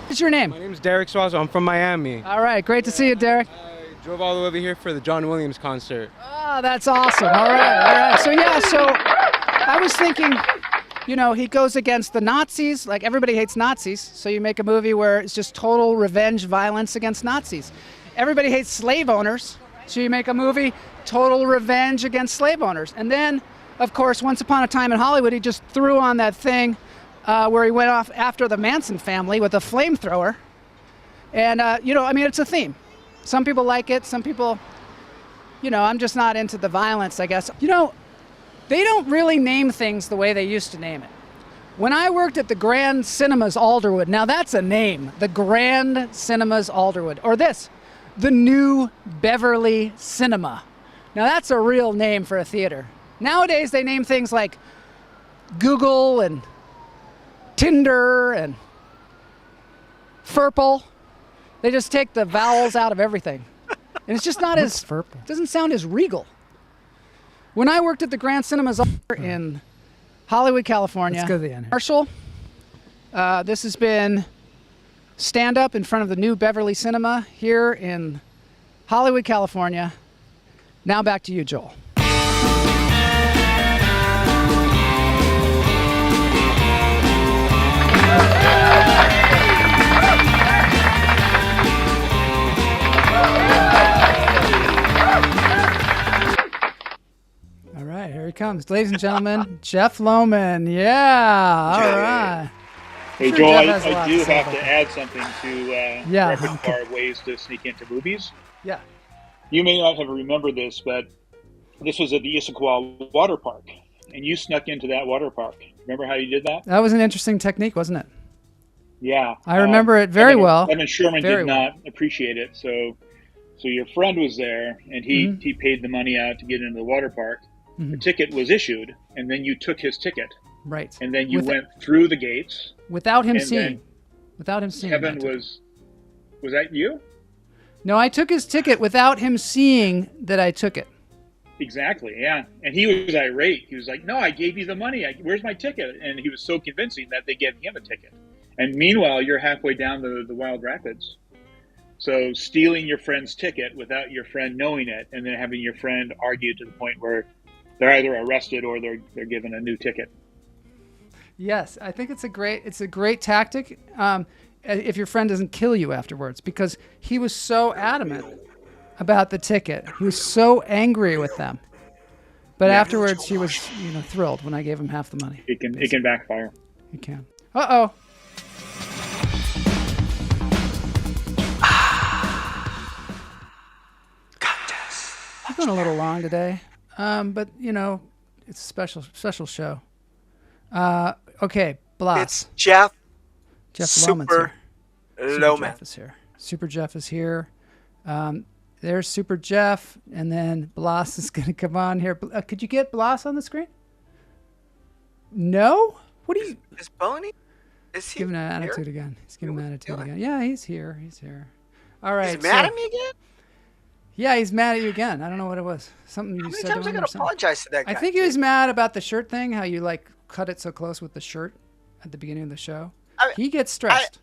Speaker 4: What's your name?
Speaker 8: My name's Derek Swazo. I'm from Miami.
Speaker 4: All right, great to see you, Derek.
Speaker 8: I drove all the way over here for the John Williams concert.
Speaker 4: Oh, that's awesome. All right. So I was thinking, you know, he goes against the Nazis. Like, everybody hates Nazis, so you make a movie where it's just total revenge violence against Nazis. Everybody hates slave owners, so you make a movie total revenge against slave owners. And then, of course, Once Upon a Time in Hollywood, he just threw on that thing where he went off after the Manson family with a flamethrower. And, you know, I mean, it's a theme. Some people like it. Some people, you know, I'm just not into the violence, I guess. You know, they don't really name things the way they used to name it. When I worked at the Grand Cinemas Alderwood, now that's a name, the Grand Cinemas Alderwood, or this, the New Beverly Cinema. Now that's a real name for a theater. Nowadays they name things like Google and Tinder and Furple. They just take the vowels out of everything. And it's just not as, it doesn't sound as regal. When I worked at the Grand Cinemas in Hollywood, California,
Speaker 9: Let's go to the end.
Speaker 4: Marshall, this has been stand-up in front of the New Beverly Cinema here in Hollywood, California. Now back to you, Joel. All right, here he comes. Ladies and gentlemen, Jeff Lowman. Yeah, all right.
Speaker 3: Hey,
Speaker 4: Sure,
Speaker 3: Joel,
Speaker 4: Jeff has a
Speaker 3: I
Speaker 4: lot
Speaker 3: do
Speaker 4: to say
Speaker 3: have
Speaker 4: about
Speaker 3: to
Speaker 4: that.
Speaker 3: add something to repertoire of ways to sneak into movies.
Speaker 4: Yeah.
Speaker 3: You may not have remembered this, but this was at the Issaquah Water Park, and you snuck into that water park. Remember how you did that?
Speaker 4: That was an interesting technique, wasn't it?
Speaker 3: Yeah.
Speaker 4: I remember it very well.
Speaker 3: Evan Sherman
Speaker 4: Very
Speaker 3: did not appreciate it, so your friend was there, and he paid the money out to get into the water park. The ticket was issued, and then you took his ticket.
Speaker 4: Right.
Speaker 3: And then you went through the gates.
Speaker 4: Without him
Speaker 3: and
Speaker 4: seeing.
Speaker 3: then
Speaker 4: Without him seeing.
Speaker 3: Kevin was that you?
Speaker 4: No, I took his ticket without him seeing that I took it.
Speaker 3: Exactly, yeah. And he was irate. He was like, no, I gave you the money. Where's my ticket? And he was so convincing that they gave him a ticket. And meanwhile, you're halfway down the Wild Rapids. So stealing your friend's ticket without your friend knowing it, and then having your friend argue to the point where they're either arrested or they're given a new ticket.
Speaker 4: Yes, I think it's a great tactic if your friend doesn't kill you afterwards, because he was so adamant about the ticket. He was so angry with them. But afterwards, he was thrilled when I gave him half the money.
Speaker 3: It can backfire.
Speaker 4: It can. Uh-oh. I've gone a little long today, but it's a special show. Okay, Blas.
Speaker 5: It's Jeff.
Speaker 4: Jeff Lowman's
Speaker 5: Super
Speaker 4: here.
Speaker 5: Lowman.
Speaker 4: Super Jeff is here. Super Jeff is here. There's Super Jeff, and then Blas is going to come on here. Could you get Blas on the screen? No? What are you?
Speaker 5: Is Boney? Is he
Speaker 4: giving an attitude
Speaker 5: here?
Speaker 4: again? He's giving an attitude again. Yeah, he's here. He's here. All right.
Speaker 5: He's mad at me again?
Speaker 4: Yeah, he's mad at you again. I don't know what it was. Something you said.
Speaker 5: How many times I gotta apologize to that guy?
Speaker 4: I think he was mad about the shirt thing. How you cut it so close with the shirt at the beginning of the show. He gets stressed.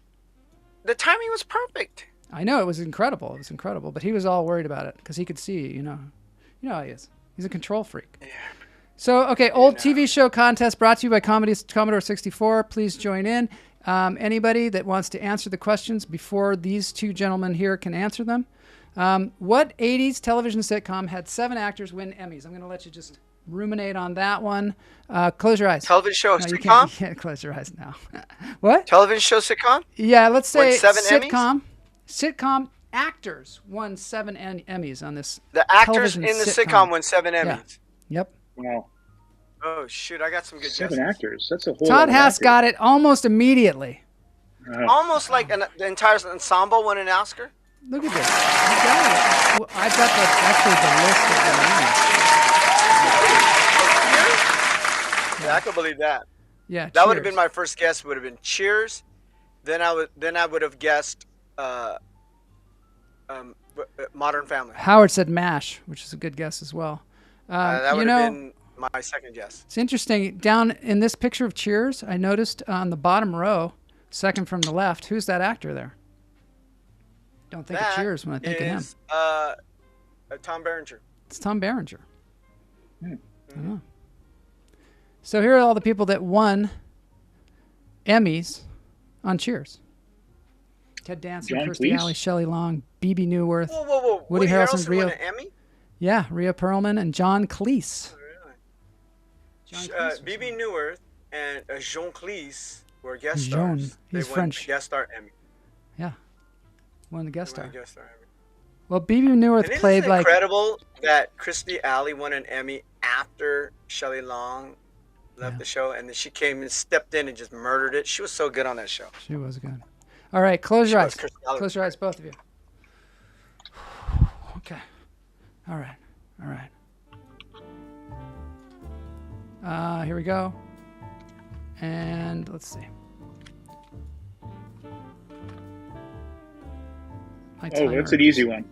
Speaker 5: The timing was perfect.
Speaker 4: I know, it was incredible. It was incredible, but he was all worried about it because he could see. You know how he is. He's a control freak. Yeah. So, okay, old TV show contest brought to you by Commodore 64. Please join in. Anybody that wants to answer the questions before these two gentlemen here can answer them. What 80s television sitcom had 7 actors win Emmys? I'm going to let you just ruminate on that one. Close your eyes.
Speaker 5: Television show
Speaker 4: no,
Speaker 5: sitcom?
Speaker 4: You can't close your eyes now. What?
Speaker 5: Television show sitcom?
Speaker 4: Yeah, let's say
Speaker 5: Won 7
Speaker 4: sitcom.
Speaker 5: Emmys?
Speaker 4: Sitcom actors won 7 Emmys on this.
Speaker 5: The actors
Speaker 4: television
Speaker 5: in the sitcom won 7 Emmys.
Speaker 4: Yeah. Yep.
Speaker 3: Wow.
Speaker 5: Oh shoot! I got some good
Speaker 3: 7
Speaker 5: guesses.
Speaker 3: actors. That's a whole.
Speaker 4: Todd
Speaker 3: lot of
Speaker 4: Haas
Speaker 3: actors.
Speaker 4: got it almost immediately.
Speaker 5: Almost like the entire ensemble won an Oscar.
Speaker 4: Look at this. You got it. Well, I've got the list of the names.
Speaker 5: Yeah, I could believe that.
Speaker 4: Yeah.
Speaker 5: That would have
Speaker 4: Cheers.
Speaker 5: been my first guess. Would have been Cheers, then I would have guessed Modern Family.
Speaker 4: Howard said MASH, which is a good guess as well.
Speaker 5: That would have been my second guess.
Speaker 4: It's interesting. Down in this picture of Cheers, I noticed on the bottom row, second from the left, who's that actor there? Don't think of Cheers when I think of him.
Speaker 5: Tom Berenger.
Speaker 4: It's Tom Berenger. Mm-hmm. So here are all the people that won Emmys on Cheers. Ted Danson,
Speaker 3: John
Speaker 4: Kirstie
Speaker 3: Cleese?
Speaker 4: Alley, Shelley Long, Bebe Neuwirth,
Speaker 5: Whoa.
Speaker 4: Woody Harrelson,
Speaker 5: won an Emmy?
Speaker 4: Yeah, Rhea Perlman and John Cleese.
Speaker 5: Bebe Neuwirth and Jean Cleese were guest
Speaker 4: Jean,
Speaker 5: stars.
Speaker 4: he's
Speaker 5: They won
Speaker 4: French.
Speaker 5: the guest star Emmy.
Speaker 4: Yeah, won the guest star.
Speaker 5: Guest star Emmy.
Speaker 4: Well, Bebe Neuwirth
Speaker 5: And
Speaker 4: played
Speaker 5: isn't it
Speaker 4: like
Speaker 5: incredible that Kirstie Alley won an Emmy after Shelley Long left the show, and then she came and stepped in and just murdered it. She was so good on that show.
Speaker 4: She was good. All right, close your eyes. Close your eyes, both of you. Okay. All right. Here we go. And let's see.
Speaker 3: That's an easy one.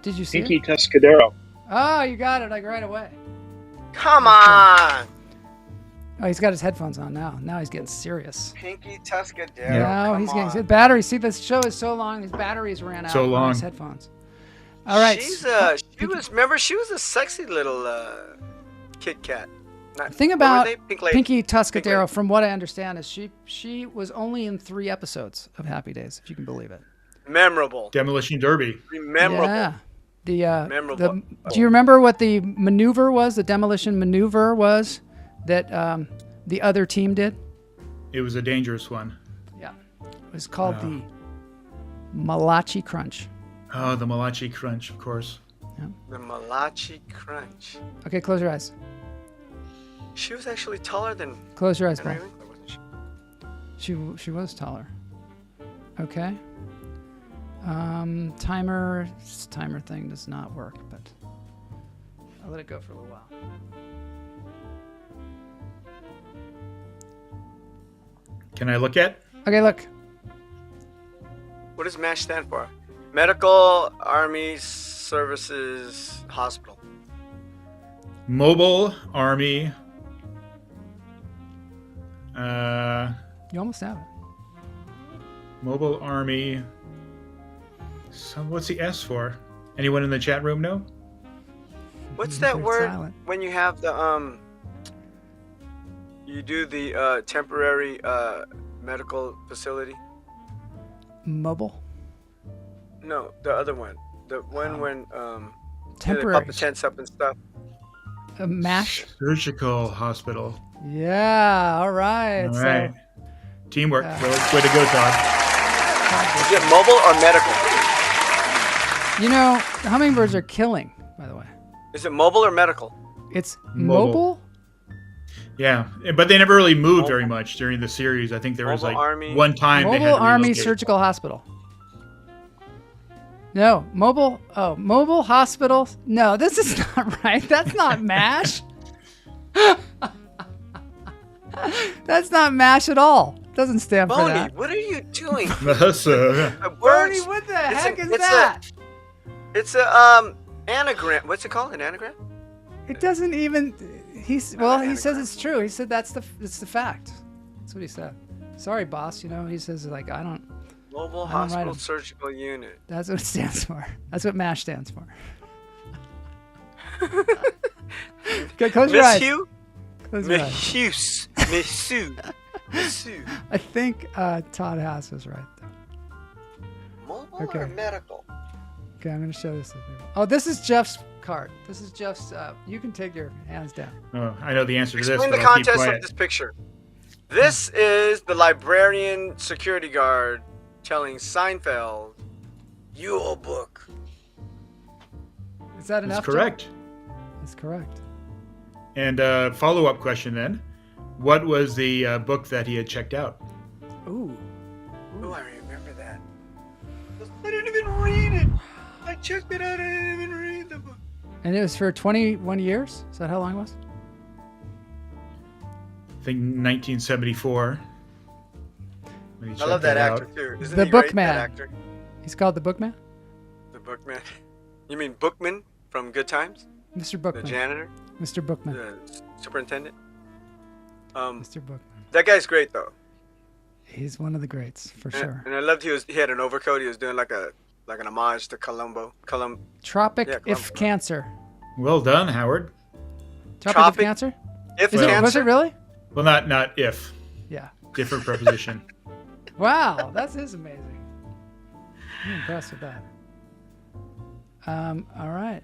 Speaker 4: Did you see
Speaker 3: Pinky
Speaker 4: it?
Speaker 3: Tuscadero.
Speaker 4: Oh, you got it like right away.
Speaker 5: Come on!
Speaker 4: Oh, he's got his headphones on now. Now he's getting serious.
Speaker 5: Pinky Tuscadero.
Speaker 4: Now he's getting his battery. See, this show is so long. His batteries ran out.
Speaker 9: So long.
Speaker 4: On his headphones. All right.
Speaker 5: She was a sexy little Kit Kat.
Speaker 4: The thing about
Speaker 5: Pink Lady.
Speaker 4: Pinky Tuscadero, from what I understand, is she was only in 3 episodes of Happy Days, if you can believe it.
Speaker 5: Memorable.
Speaker 9: Demolition Derby.
Speaker 5: Memorable.
Speaker 4: Yeah.
Speaker 5: Memorable.
Speaker 4: Do you remember what the maneuver was? The demolition maneuver was that the other team did?
Speaker 9: It was a dangerous one.
Speaker 4: Yeah. It was called the Malachi Crunch.
Speaker 9: Oh, the Malachi Crunch, of course.
Speaker 4: Yeah.
Speaker 5: The Malachi Crunch.
Speaker 4: Okay, close your eyes.
Speaker 5: She was actually taller than.
Speaker 4: Close your eyes, Paul.
Speaker 5: Henry Winkler,
Speaker 4: She was taller. Okay. Timer thing does not work, but I'll let it go for a little while.
Speaker 9: Can I look at?
Speaker 4: Okay, look.
Speaker 5: What does MASH stand for? Medical Army Services Hospital.
Speaker 9: Mobile Army.
Speaker 4: You almost have it.
Speaker 9: Mobile Army. So what's the S for? Anyone in the chat room know?
Speaker 5: What's that word
Speaker 4: silent.
Speaker 5: when you have the you do the temporary medical facility?
Speaker 4: Mobile?
Speaker 5: No, the other one. The one when
Speaker 4: Temporary.
Speaker 5: they pop the tents up and stuff.
Speaker 4: MASH?
Speaker 9: Surgical hospital.
Speaker 4: Yeah, all right.
Speaker 9: All
Speaker 4: So,
Speaker 9: right. Teamwork. Way to go, Todd.
Speaker 5: Is it mobile or medical?
Speaker 4: you know, the hummingbirds are killing, by the way.
Speaker 5: Is it mobile or medical?
Speaker 4: It's
Speaker 9: Mobile.
Speaker 4: mobile?
Speaker 9: Yeah, but they never really moved very much during the series. I think there was
Speaker 5: Mobile
Speaker 9: like
Speaker 5: Army.
Speaker 9: one time they had
Speaker 4: Mobile
Speaker 9: to
Speaker 4: Army
Speaker 9: relocate.
Speaker 4: Surgical Hospital. No, mobile hospital. No, this is not right. That's not MASH. That's not MASH at all. Doesn't stand for
Speaker 5: Boney,
Speaker 4: that.
Speaker 5: what are you doing?
Speaker 9: That's,
Speaker 4: Boney, what the heck is that?
Speaker 5: It's a anagram. What's it called? An anagram?
Speaker 4: It doesn't even. He says it's true. He said it's the fact. That's what he said. Sorry, boss. You know, he says like
Speaker 5: Mobile
Speaker 4: I don't write
Speaker 5: Hospital
Speaker 4: 'em.
Speaker 5: Surgical Unit.
Speaker 4: That's what it stands for. That's what MASH stands for. Okay, close your eyes. Close your eyes.
Speaker 5: Monsieur.
Speaker 4: I think Todd Haas was right though.
Speaker 5: Mobile
Speaker 4: Okay.
Speaker 5: or medical?
Speaker 4: Okay, I'm going to show this to people. Oh, this is Jeff's card. This is Jeff's. You can take your hands down.
Speaker 9: Oh, I know the answer to this.
Speaker 5: Explain the
Speaker 9: but I'll keep
Speaker 5: context
Speaker 9: quiet.
Speaker 5: of this picture. This is the librarian security guard telling Seinfeld, "Your book."
Speaker 4: Is that enough?
Speaker 9: That's correct.
Speaker 4: Jeff? That's correct.
Speaker 9: And follow-up question then. What was the book that he had checked out?
Speaker 4: Ooh.
Speaker 5: Oh, I remember that. I didn't even read it. I checked it out. I didn't even read the book.
Speaker 4: And it was for 21 years? Is that how long it was?
Speaker 9: I think 1974. Let me
Speaker 5: I
Speaker 9: check
Speaker 5: love that
Speaker 9: out.
Speaker 5: actor too. Isn't
Speaker 4: The
Speaker 5: he great,
Speaker 4: Bookman.
Speaker 5: that actor?
Speaker 4: He's called the Bookman?
Speaker 5: The Bookman. You mean Bookman from Good Times?
Speaker 4: Mr.
Speaker 5: The
Speaker 4: Bookman.
Speaker 5: janitor?
Speaker 4: Mr. Bookman.
Speaker 5: The superintendent?
Speaker 4: Mr. Bookman.
Speaker 5: That guy's great though.
Speaker 4: He's one of the greats, for sure.
Speaker 5: And I loved he had an overcoat. He was doing like an homage to Columbo.
Speaker 4: Tropic if Cancer.
Speaker 9: Well done, Howard.
Speaker 4: Tropic of Cancer?
Speaker 5: If
Speaker 4: Is it, was it really?
Speaker 9: Well, not if.
Speaker 4: Yeah.
Speaker 9: Different preposition.
Speaker 4: Wow, that is amazing. I'm impressed with that. All right.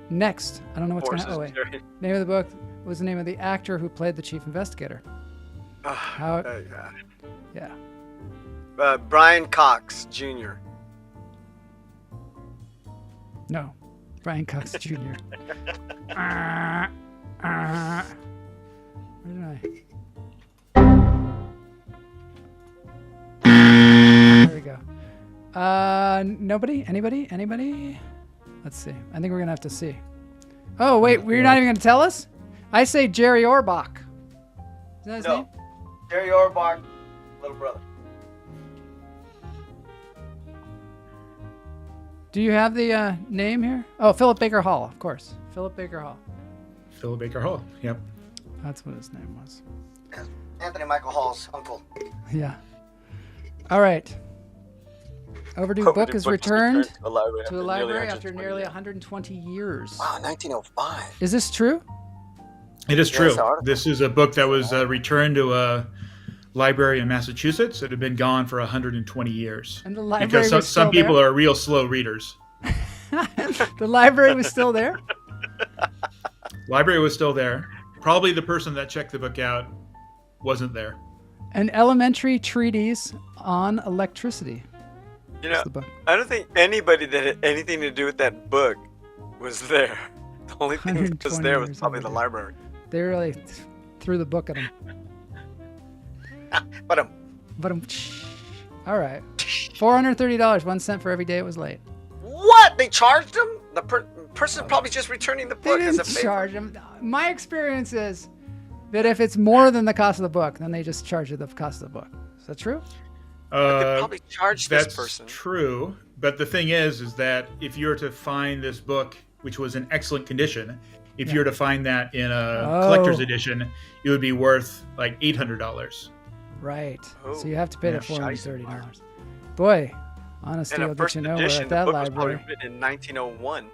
Speaker 4: Next, I don't know what's going to. Oh wait. Name of the book. What was the name of the actor who played the chief investigator? Yeah.
Speaker 5: Brian Cox Jr.
Speaker 4: No, Brian Cox Jr. Where did I? There we go. Nobody? Anybody? Let's see. I think we're gonna have to see. Oh wait, we're not even gonna tell us? I say Jerry Orbach. Is that his name?
Speaker 5: Jerry Orbach, little brother.
Speaker 4: Do you have the name here? Oh, Philip Baker Hall, of course. Philip Baker Hall.
Speaker 9: Philip Baker Hall. Yep.
Speaker 4: That's what his name was.
Speaker 5: Anthony Michael Hall's uncle.
Speaker 4: Yeah. All right. Overdue book is returned to the library after nearly 120 years.
Speaker 5: Wow, 1905.
Speaker 4: Is this true?
Speaker 9: It is true. This is a book that was returned to a library in Massachusetts. It had been gone for 120 years.
Speaker 4: And the library
Speaker 9: because
Speaker 4: was still
Speaker 9: some people
Speaker 4: there?
Speaker 9: are real slow readers.
Speaker 4: The library was still there?
Speaker 9: Library was still there. Probably the person that checked the book out wasn't there.
Speaker 4: An elementary treatise on electricity.
Speaker 5: You know, I don't think anybody that had anything to do with that book was there. The only thing that was there was probably the library.
Speaker 4: They really threw the book at him.
Speaker 5: But
Speaker 4: all right. $430, 1 cent for every day it was late.
Speaker 5: What? They charged him? The person's probably just returning the book
Speaker 4: They
Speaker 5: as a
Speaker 4: didn't
Speaker 5: favor.
Speaker 4: charge him. My experience is that if it's more than the cost of the book, then they just charge you the cost of the book. Is that true?
Speaker 5: They probably charged this person.
Speaker 9: That's true. But the thing is that if you were to find this book, which was in excellent condition, if you were to find that in a collector's edition, it would be worth like $800.
Speaker 4: Right. So you have to pay the $430. Boy, honesty will get you nowhere at that library.
Speaker 5: Written in 1901.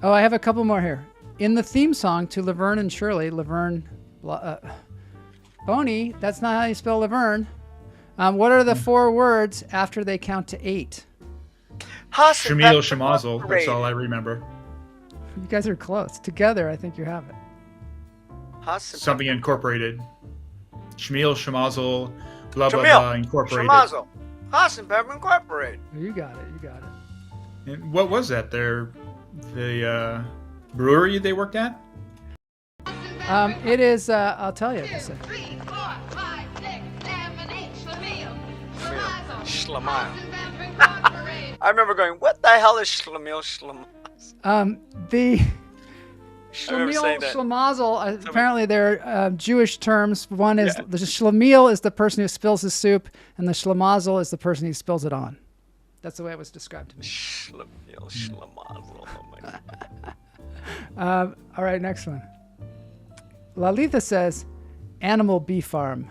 Speaker 4: Oh, I have a couple more here. In the theme song to Laverne and Shirley, Boney, that's not how you spell Laverne. What are the 4 words after they count to 8?
Speaker 9: Shamil Shamazel. That's all I remember.
Speaker 4: You guys are close. Together, I think you have it.
Speaker 9: Something Incorporated. Shamil Shamazel, blah, blah, blah, Incorporated.
Speaker 5: Shamazel. Haas and Pepper Incorporated.
Speaker 4: You got it.
Speaker 9: And what was that? The brewery they worked at?
Speaker 4: It is, I'll tell you. Just a second.
Speaker 5: Schlemiel. I remember going, what the hell is Schlemiel?
Speaker 4: The Schlemiel, Schlemazel, apparently they're Jewish terms. One is, the Schlemiel is the person who spills his soup, and the Schlemazel is the person who spills it on. That's the way it was described to me.
Speaker 5: Schlemiel, Schlemazel. Oh my
Speaker 4: God. All right, next one. Lalitha says, Animal Bee Farm.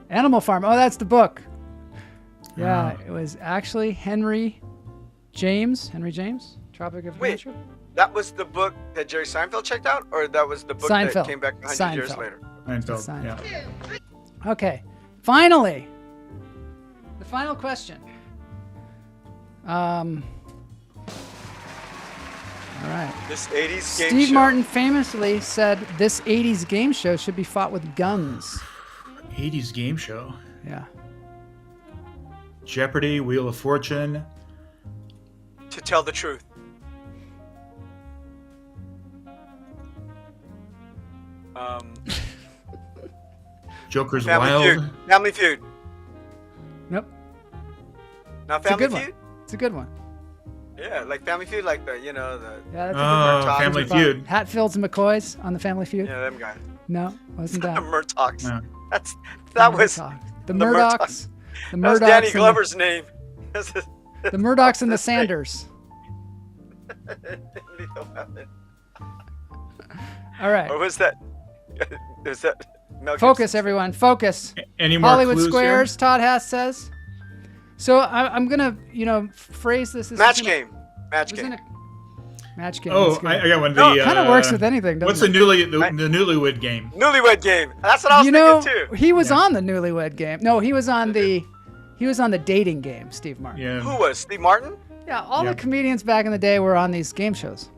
Speaker 4: Animal Farm. Oh, that's the book. Yeah, it was actually Henry James. Tropic of Nature.
Speaker 5: That was the book that Jerry Seinfeld checked out, or that was the book that came back 100 years later?
Speaker 9: Seinfeld. Yeah.
Speaker 4: Okay, finally, the final question. All right.
Speaker 5: This 80s game show.
Speaker 4: Steve Martin famously said this 80s game show should be fought with guns.
Speaker 9: 80s game show?
Speaker 4: Yeah.
Speaker 9: Jeopardy, Wheel of Fortune.
Speaker 5: To tell the truth.
Speaker 9: Joker's
Speaker 5: Family
Speaker 9: Wild.
Speaker 5: Feud. Family Feud.
Speaker 4: Nope.
Speaker 5: Not Family Feud?
Speaker 4: One. It's a good one.
Speaker 5: Yeah, like Family Feud, like the,
Speaker 4: Yeah, that's a good
Speaker 9: one. Family Feud.
Speaker 4: Hatfields and McCoys on the Family Feud.
Speaker 5: Yeah, them guys.
Speaker 4: No, wasn't that.
Speaker 5: Murtaughs.
Speaker 9: No.
Speaker 5: That was
Speaker 4: the Murdochs. The
Speaker 5: That was
Speaker 4: Murdochs.
Speaker 5: Danny Glover's name.
Speaker 4: The Murdochs and the Sanders.
Speaker 5: Lethal Weapon.
Speaker 4: All right.
Speaker 5: Or was that? Was that? Mel
Speaker 4: Focus,
Speaker 5: Gibson?
Speaker 4: everyone. Focus.
Speaker 9: Any more
Speaker 4: Hollywood
Speaker 9: clues
Speaker 4: Squares.
Speaker 9: here?
Speaker 4: Todd Hass says. So I'm gonna, phrase this.
Speaker 5: Match game. Match game.
Speaker 4: Match game.
Speaker 9: Oh,
Speaker 4: that's good.
Speaker 9: I got one.
Speaker 4: It kind of works with anything, doesn't
Speaker 9: What's
Speaker 4: it?
Speaker 9: the Newlywed Game?
Speaker 5: Newlywed Game. That's what I was thinking too.
Speaker 4: He was on the Newlywed Game. No, he was on the dating game. Steve Martin.
Speaker 9: Yeah.
Speaker 5: Who was Steve Martin?
Speaker 4: Yeah, all the comedians back in the day were on these game shows.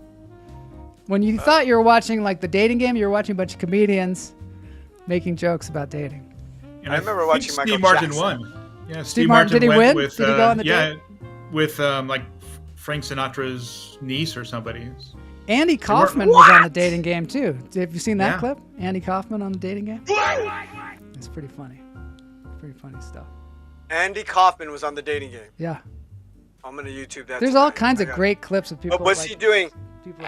Speaker 4: When you thought you were watching like the dating game, you were watching a bunch of comedians making jokes about dating.
Speaker 9: And
Speaker 5: I remember watching Michael
Speaker 9: Steve Martin
Speaker 5: Jackson.
Speaker 9: won. Yeah,
Speaker 4: Steve Martin, did he
Speaker 9: went
Speaker 4: win?
Speaker 9: With,
Speaker 4: Did he go on the
Speaker 9: yeah,
Speaker 4: date?
Speaker 9: with like Frank Sinatra's niece or somebody.
Speaker 4: Andy Kaufman was on the dating game too. Have you seen that clip? Andy Kaufman on the dating game? It's pretty funny. Pretty funny stuff.
Speaker 5: Andy Kaufman was on the dating game.
Speaker 4: Yeah.
Speaker 5: I'm gonna YouTube that.
Speaker 4: There's all kinds of great clips of people.
Speaker 5: But what's he doing?
Speaker 4: People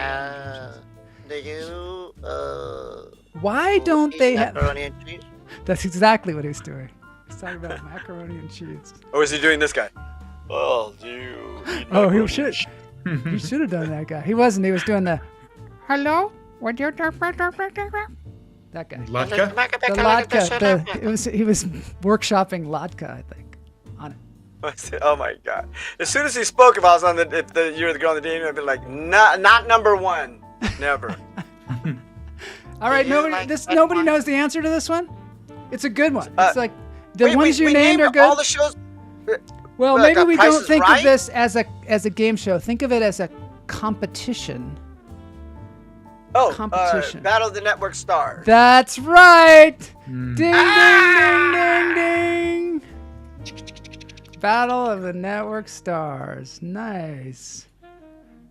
Speaker 10: Do you
Speaker 4: Why don't they have?
Speaker 10: macaroni and cheese?
Speaker 4: That's exactly what he's doing. He's talking about macaroni and cheese.
Speaker 5: Or is he doing this guy? Well, do you eat
Speaker 4: Oh,
Speaker 5: macaroni
Speaker 4: he should.
Speaker 5: and cheese?
Speaker 4: He should have done that guy. He wasn't. He was doing the. Hello. What you That guy.
Speaker 9: Latka?
Speaker 4: The Latka. He was workshopping Latka, I think, on it.
Speaker 5: Oh my god! As soon as he spoke, if I was on if you're the girl on the dating, I'd be like, not number one, never.
Speaker 4: All right, nobody knows the answer to this one. It's a good one. It's like the
Speaker 5: wait,
Speaker 4: ones
Speaker 5: we
Speaker 4: you named
Speaker 5: named
Speaker 4: are good.
Speaker 5: all the shows.
Speaker 4: Well,
Speaker 5: like
Speaker 4: maybe we
Speaker 5: Price
Speaker 4: don't
Speaker 5: is
Speaker 4: think
Speaker 5: Right?
Speaker 4: of this as a game show. Think of it as a competition.
Speaker 5: Oh,
Speaker 4: competition.
Speaker 5: Battle of the Network Stars.
Speaker 4: That's right. Ding, ding, ding, ding, ding. Battle of the Network Stars. Nice.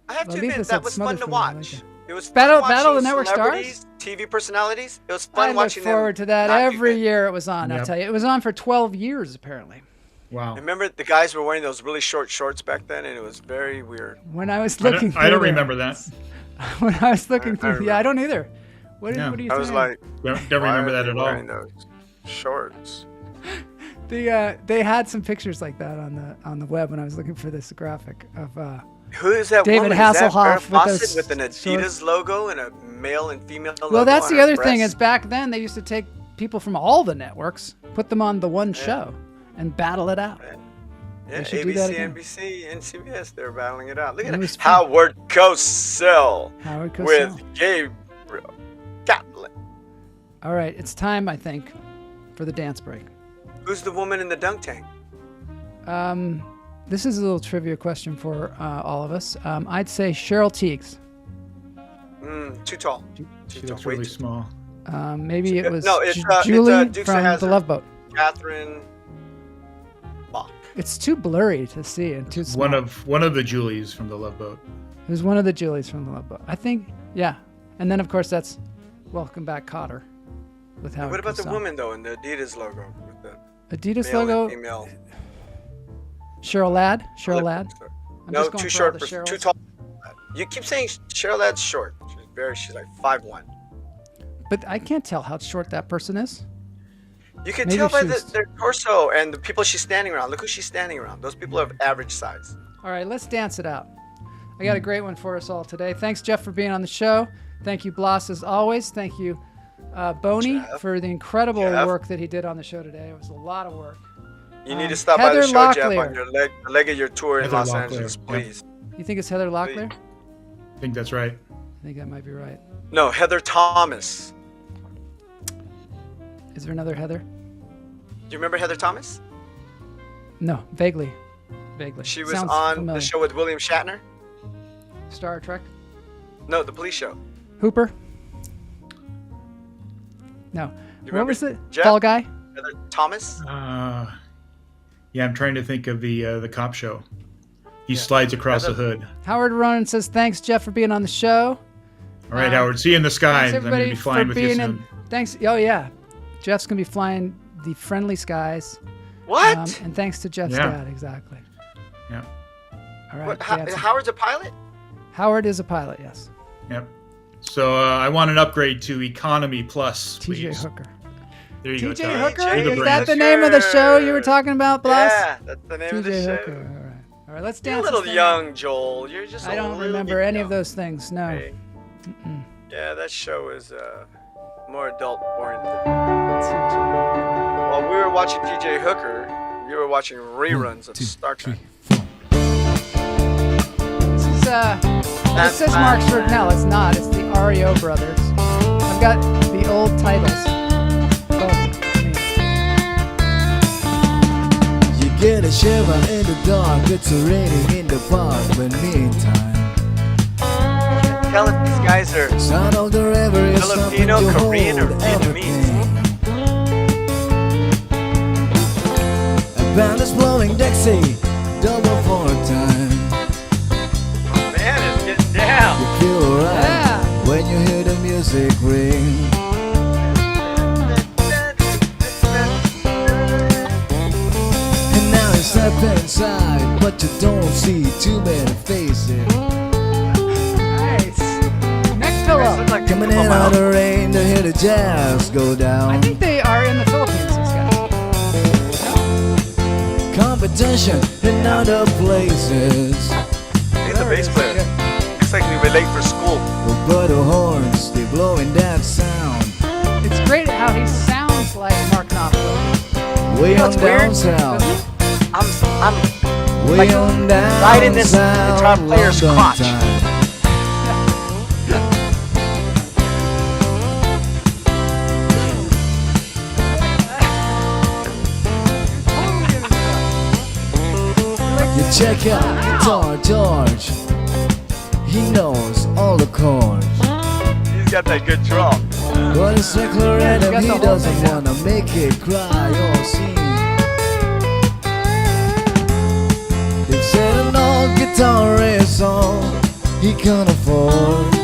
Speaker 5: I have to
Speaker 4: Well, leave
Speaker 5: admit
Speaker 4: this
Speaker 5: that
Speaker 4: at
Speaker 5: was fun
Speaker 4: Smothers
Speaker 5: to
Speaker 4: for a minute,
Speaker 5: watch.
Speaker 4: okay.
Speaker 5: It was fun
Speaker 4: Battle
Speaker 5: watching
Speaker 4: of the Network
Speaker 5: celebrities,
Speaker 4: Stars?
Speaker 5: TV personalities. It was fun
Speaker 4: I look
Speaker 5: watching them.
Speaker 4: forward to that
Speaker 5: not do
Speaker 4: every
Speaker 5: good.
Speaker 4: year it was on. I'll
Speaker 9: Yep.
Speaker 4: tell you, it was on for 12 years apparently.
Speaker 9: Wow.
Speaker 5: Remember the guys were wearing those really short shorts back then, and it was very weird.
Speaker 4: When I was looking,
Speaker 9: I don't remember that.
Speaker 4: When I was looking
Speaker 5: I
Speaker 4: through,
Speaker 5: remember.
Speaker 4: yeah, I don't either. What
Speaker 9: Yeah.
Speaker 4: are you
Speaker 5: I was
Speaker 4: saying?
Speaker 5: like,
Speaker 9: Don't
Speaker 5: why
Speaker 9: remember
Speaker 5: are
Speaker 9: that
Speaker 5: they
Speaker 9: at all.
Speaker 5: wearing those shorts?
Speaker 4: They had some pictures like that on the web when I was looking for this graphic of
Speaker 5: Who is that
Speaker 4: David
Speaker 5: woman? Is that
Speaker 4: Hasselhoff
Speaker 5: Farrah
Speaker 4: with
Speaker 5: Fawcett
Speaker 4: those
Speaker 5: with an Adidas
Speaker 4: shorts?
Speaker 5: logo and a male and female logo?
Speaker 4: Well, that's
Speaker 5: on
Speaker 4: the
Speaker 5: her
Speaker 4: other thing
Speaker 5: breast?
Speaker 4: is back then they used to take people from all the networks, put them on the one show, and battle it out.
Speaker 5: Yeah,
Speaker 4: They should do that
Speaker 5: ABC,
Speaker 4: again.
Speaker 5: NBC, and CBS, they're battling it out. Look
Speaker 4: It
Speaker 5: at
Speaker 4: was
Speaker 5: it.
Speaker 4: fun.
Speaker 5: Howard Cosell
Speaker 4: Howard Cosell.
Speaker 5: with Gabriel Catlin.
Speaker 4: All right, it's time I think for the dance break.
Speaker 5: Who's the woman in the dunk tank?
Speaker 4: This is a little trivia question for all of us. I'd say Cheryl Tiegs.
Speaker 5: Too tall.
Speaker 9: She
Speaker 5: Too
Speaker 9: looks
Speaker 5: tall. Way
Speaker 9: really
Speaker 5: too-
Speaker 9: small.
Speaker 4: Maybe it was
Speaker 5: No, it's,
Speaker 4: Julie
Speaker 5: Dukes of
Speaker 4: from The
Speaker 5: Hazzard.
Speaker 4: Love Boat.
Speaker 5: Catherine Bach.
Speaker 4: It's too blurry to see and too small.
Speaker 9: One of the Julies from the Love Boat.
Speaker 4: It was one of the Julies from The Love Boat. I think, yeah. And then, of course, that's Welcome Back, Kotter. With Howard
Speaker 5: What about the
Speaker 4: Cosell.
Speaker 5: woman though in the Adidas logo with the
Speaker 4: Adidas
Speaker 5: male
Speaker 4: logo?
Speaker 5: and female?
Speaker 4: Cheryl Ladd? Cheryl Ladd? I'm
Speaker 5: No,
Speaker 4: just going
Speaker 5: too
Speaker 4: for all
Speaker 5: short.
Speaker 4: the
Speaker 5: Too
Speaker 4: Cheryls.
Speaker 5: tall. You keep saying Cheryl Ladd's short. She's like 5'1".
Speaker 4: But I can't tell how short that person is.
Speaker 5: You can
Speaker 4: Maybe
Speaker 5: tell by
Speaker 4: she was-
Speaker 5: their torso and the people she's standing around. Look who she's standing around. Those people are of average size.
Speaker 4: All right, let's dance it out. I got a great one for us all today. Thanks, Jeff, for being on the show. Thank you, Bloss, as always. Thank you, Boney,
Speaker 5: Jeff.
Speaker 4: for the incredible
Speaker 5: Jeff.
Speaker 4: work that he did on the show today. It was a lot of work.
Speaker 5: You need to stop by
Speaker 4: Heather
Speaker 5: the show, Jeff,
Speaker 4: Locklear.
Speaker 5: on your the leg of your tour in
Speaker 9: Heather
Speaker 5: Los
Speaker 9: Locklear,
Speaker 5: Angeles,
Speaker 9: yep.
Speaker 5: please.
Speaker 4: You think it's Heather Locklear?
Speaker 9: I think that's right.
Speaker 4: I think that might be right.
Speaker 5: No, Heather Thomas.
Speaker 4: Is there another Heather?
Speaker 5: Do you remember Heather Thomas?
Speaker 4: No, vaguely. Vaguely.
Speaker 5: She was
Speaker 4: Sounds
Speaker 5: on
Speaker 4: familiar.
Speaker 5: the show with William Shatner.
Speaker 4: Star Trek?
Speaker 5: No, the police show.
Speaker 4: Hooper? No.
Speaker 5: You
Speaker 4: What
Speaker 5: remember
Speaker 4: was it?
Speaker 5: Jeff?
Speaker 4: Fall Guy?
Speaker 5: Heather Thomas.
Speaker 9: Yeah, I'm trying to think of the cop show. He slides across the hood.
Speaker 4: Howard Ronan says, thanks, Jeff, for being on the show.
Speaker 9: All right, Howard. See you in the skies.
Speaker 4: Thanks,
Speaker 9: I'm going to
Speaker 4: everybody,
Speaker 9: be flying
Speaker 4: for
Speaker 9: with you
Speaker 4: being
Speaker 9: soon.
Speaker 4: in. Thanks. Oh, yeah. Jeff's going to be flying the friendly skies.
Speaker 5: What?
Speaker 4: And thanks to Jeff's
Speaker 9: Yeah.
Speaker 4: dad, exactly.
Speaker 9: Yeah.
Speaker 4: All right.
Speaker 5: What,
Speaker 4: dancing.
Speaker 5: Howard's a pilot?
Speaker 4: Howard is a pilot, yes.
Speaker 9: Yep. So I want an upgrade to Economy Plus,
Speaker 4: TJ
Speaker 9: please.
Speaker 4: Hooker.
Speaker 9: There you go.
Speaker 4: TJ
Speaker 9: Todd.
Speaker 4: Hooker?
Speaker 9: You're the
Speaker 4: Is
Speaker 9: brain.
Speaker 4: that the name of the show you were talking about, Blas?
Speaker 5: Yeah, that's the name of the
Speaker 4: TJ
Speaker 5: show.
Speaker 4: Hooker. All right, let's
Speaker 5: You're
Speaker 4: dance.
Speaker 5: a little
Speaker 4: this thing
Speaker 5: young,
Speaker 4: out.
Speaker 5: Joel. You're just.
Speaker 4: I don't remember any of those things. No.
Speaker 5: Hey. Yeah, that show is more adult oriented. While we were watching TJ Hooker, you were watching reruns of Star Trek.
Speaker 4: This says Mark Shrapnel. It's not. It's the REO brothers. I've got the old titles.
Speaker 11: You get a shiver in the dark. It's raining in the park, but meantime.
Speaker 5: Tell if these guys are
Speaker 11: Sound of the river is
Speaker 5: Filipino,
Speaker 11: something to
Speaker 5: Korean, or
Speaker 11: hold
Speaker 5: Vietnamese.
Speaker 11: A band is blowing Dixie, double for time.
Speaker 5: Man, it's getting down.
Speaker 11: You feel right when you hear the music ring. And now you step inside, but you don't see too many faces.
Speaker 4: Pillow.
Speaker 11: Coming in out of the rain to hear the jazz go down.
Speaker 4: I think they are in the Philippines, these guys.
Speaker 11: Competition in other places.
Speaker 5: He's a bass player. Looks like we were late for school.
Speaker 11: But the horns, they blowing that sound.
Speaker 4: It's great how he sounds like Mark Knopfler.
Speaker 11: Way on
Speaker 5: weird?
Speaker 11: down south.
Speaker 5: I'm
Speaker 11: Way
Speaker 5: like,
Speaker 11: on down
Speaker 5: right in this
Speaker 11: south.
Speaker 5: guitar player's
Speaker 11: London
Speaker 5: crotch.
Speaker 11: time. You check out Guitar George. He knows all the chords.
Speaker 5: He's got that good draw.
Speaker 11: But it's a clarinet, he doesn't wanna make it cry or sing. They said an old guitar is all he can afford.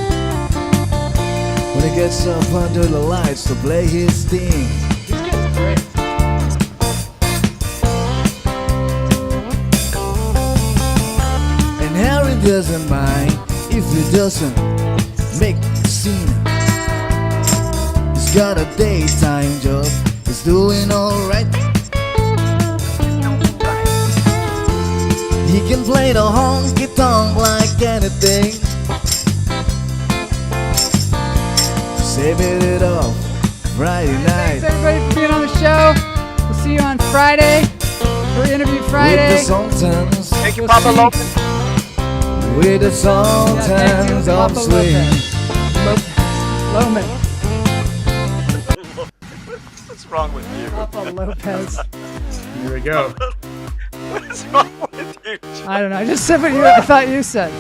Speaker 11: When he gets up under the lights to play his thing. And Harry doesn't mind if he doesn't make the scene. He's got a daytime job, he's doing alright. He can play the honky tonk like anything. Saving it up Friday night.
Speaker 4: Thanks everybody for being on the show. We'll see you on Friday for Interview Friday.
Speaker 11: With the Sultans.
Speaker 5: Thank you, Papa Lopez.
Speaker 11: With the Sultans of Swing.
Speaker 4: Lowman.
Speaker 5: What's wrong with you?
Speaker 4: Papa Lopez.
Speaker 9: Here we go.
Speaker 5: What is wrong with you?
Speaker 4: I don't know. I just said what I thought you said.